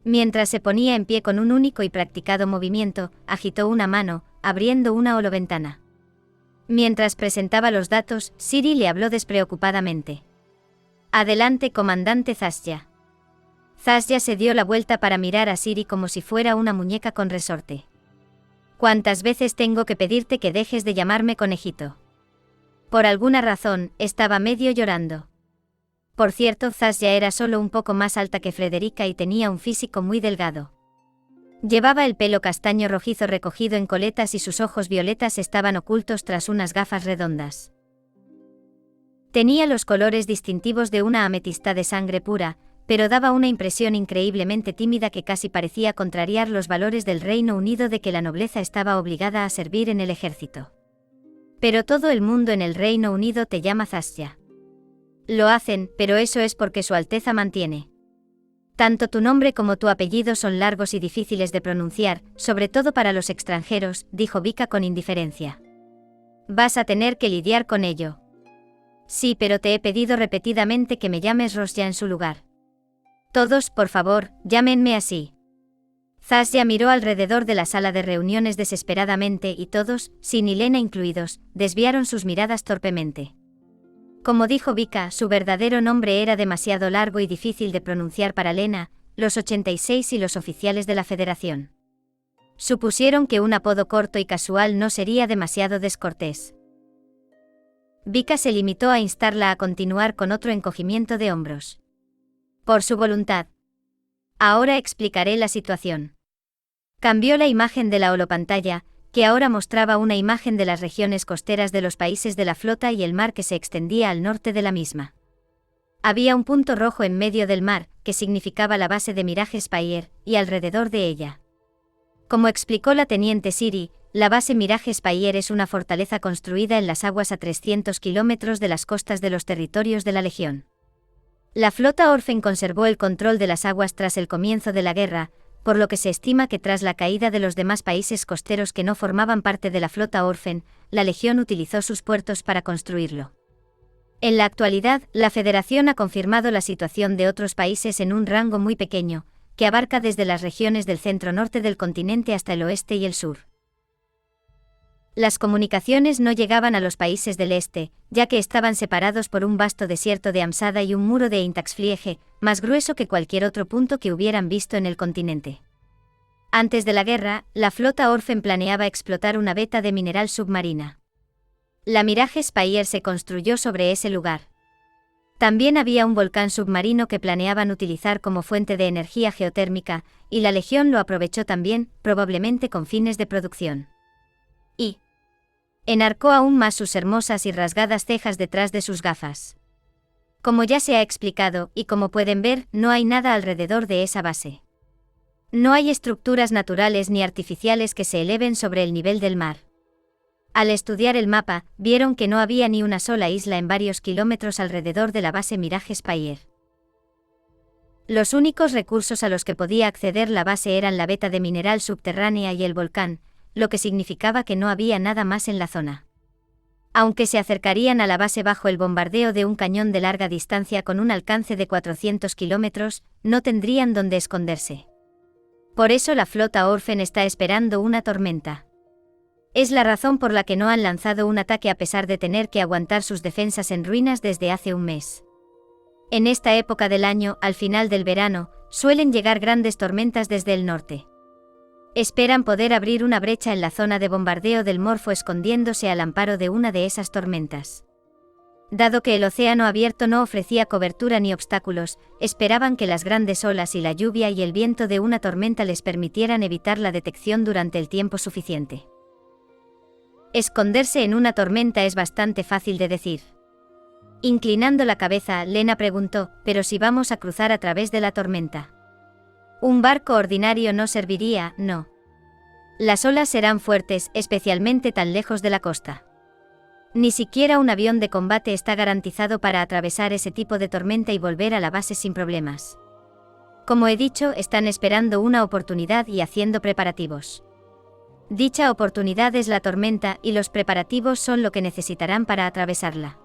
Mientras se ponía en pie con un único y practicado movimiento, agitó una mano, abriendo una holoventana. Mientras presentaba los datos, Siri le habló despreocupadamente. Adelante, comandante Zasya. Zasya se dio la vuelta para mirar a Siri como si fuera una muñeca con resorte. ¿Cuántas veces tengo que pedirte que dejes de llamarme conejito? Por alguna razón, estaba medio llorando. Por cierto, Zasya era solo un poco más alta que Frederica y tenía un físico muy delgado. Llevaba el pelo castaño rojizo recogido en coletas y sus ojos violetas estaban ocultos tras unas gafas redondas. Tenía los colores distintivos de una ametista de sangre pura, pero daba una impresión increíblemente tímida que casi parecía contrariar los valores del Reino Unido de que la nobleza estaba obligada a servir en el ejército. Pero todo el mundo en el Reino Unido te llama Zasya. Lo hacen, pero eso es porque Su Alteza mantiene. Tanto tu nombre como tu apellido son largos y difíciles de pronunciar, sobre todo para los extranjeros, dijo Vika con indiferencia. Vas a tener que lidiar con ello. Sí, pero te he pedido repetidamente que me llames Rosya en su lugar. Todos, por favor, llámenme así. Zasya miró alrededor de la sala de reuniones desesperadamente y todos, sin Ilena incluidos, desviaron sus miradas torpemente. Como dijo Vika, su verdadero nombre era demasiado largo y difícil de pronunciar para Lena, los 86 y los oficiales de la Federación. Supusieron que un apodo corto y casual no sería demasiado descortés. Vika se limitó a instarla a continuar con otro encogimiento de hombros. Por su voluntad. Ahora explicaré la situación. Cambió la imagen de la holopantalla, que ahora mostraba una imagen de las regiones costeras de los países de la flota y el mar que se extendía al norte de la misma. Había un punto rojo en medio del mar, que significaba la base de Mirage Spire, y alrededor de ella. Como explicó la teniente Siri, la base Mirage Spire es una fortaleza construida en las aguas a 300 kilómetros de las costas de los territorios de la Legión. La flota Orfen conservó el control de las aguas tras el comienzo de la guerra, por lo que se estima que tras la caída de los demás países costeros que no formaban parte de la flota Orfen, la Legión utilizó sus puertos para construirlo. En la actualidad, la Federación ha confirmado la situación de otros países en un rango muy pequeño, que abarca desde las regiones del centro-norte del continente hasta el oeste y el sur. Las comunicaciones no llegaban a los países del este, ya que estaban separados por un vasto desierto de Amsada y un muro de Intaxfliege, más grueso que cualquier otro punto que hubieran visto en el continente. Antes de la guerra, la flota Orfen planeaba explotar una veta de mineral submarina. La Mirage Spire se construyó sobre ese lugar. También había un volcán submarino que planeaban utilizar como fuente de energía geotérmica, y la Legión lo aprovechó también, probablemente con fines de producción. Y enarcó aún más sus hermosas y rasgadas cejas detrás de sus gafas. Como ya se ha explicado, y como pueden ver, no hay nada alrededor de esa base. No hay estructuras naturales ni artificiales que se eleven sobre el nivel del mar. Al estudiar el mapa, vieron que no había ni una sola isla en varios kilómetros alrededor de la base Mirage Spire. Los únicos recursos a los que podía acceder la base eran la veta de mineral subterránea y el volcán, lo que significaba que no había nada más en la zona. Aunque se acercarían a la base bajo el bombardeo de un cañón de larga distancia con un alcance de 400 kilómetros, no tendrían dónde esconderse. Por eso la flota Orphan está esperando una tormenta. Es la razón por la que no han lanzado un ataque a pesar de tener que aguantar sus defensas en ruinas desde hace un mes. En esta época del año, al final del verano, suelen llegar grandes tormentas desde el norte. Esperan poder abrir una brecha en la zona de bombardeo del Morfo escondiéndose al amparo de una de esas tormentas. Dado que el océano abierto no ofrecía cobertura ni obstáculos, esperaban que las grandes olas y la lluvia y el viento de una tormenta les permitieran evitar la detección durante el tiempo suficiente. Esconderse en una tormenta es bastante fácil de decir. Inclinando la cabeza, Lena preguntó, ¿pero si vamos a cruzar a través de la tormenta? Un barco ordinario no serviría, no. Las olas serán fuertes, especialmente tan lejos de la costa. Ni siquiera un avión de combate está garantizado para atravesar ese tipo de tormenta y volver a la base sin problemas. Como he dicho, están esperando una oportunidad y haciendo preparativos. Dicha oportunidad es la tormenta y los preparativos son lo que necesitarán para atravesarla.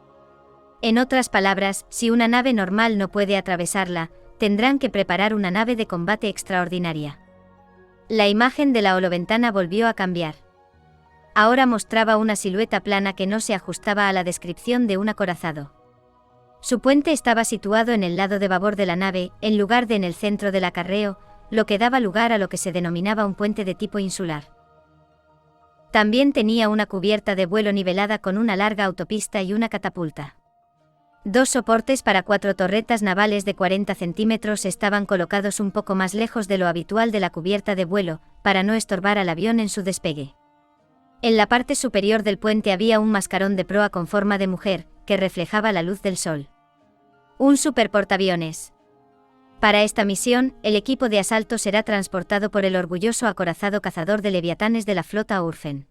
En otras palabras, si una nave normal no puede atravesarla, tendrán que preparar una nave de combate extraordinaria. La imagen de la holoventana volvió a cambiar. Ahora mostraba una silueta plana que no se ajustaba a la descripción de un acorazado. Su puente estaba situado en el lado de babor de la nave, en lugar de en el centro del acarreo, lo que daba lugar a lo que se denominaba un puente de tipo insular. También tenía una cubierta de vuelo nivelada con una larga autopista y una catapulta. 2 soportes para 4 torretas navales de 40 centímetros estaban colocados un poco más lejos de lo habitual de la cubierta de vuelo, para no estorbar al avión en su despegue. En la parte superior del puente había un mascarón de proa con forma de mujer, que reflejaba la luz del sol. Un superportaaviones. Para esta misión, el equipo de asalto será transportado por el orgulloso acorazado cazador de leviatanes de la flota Orphan.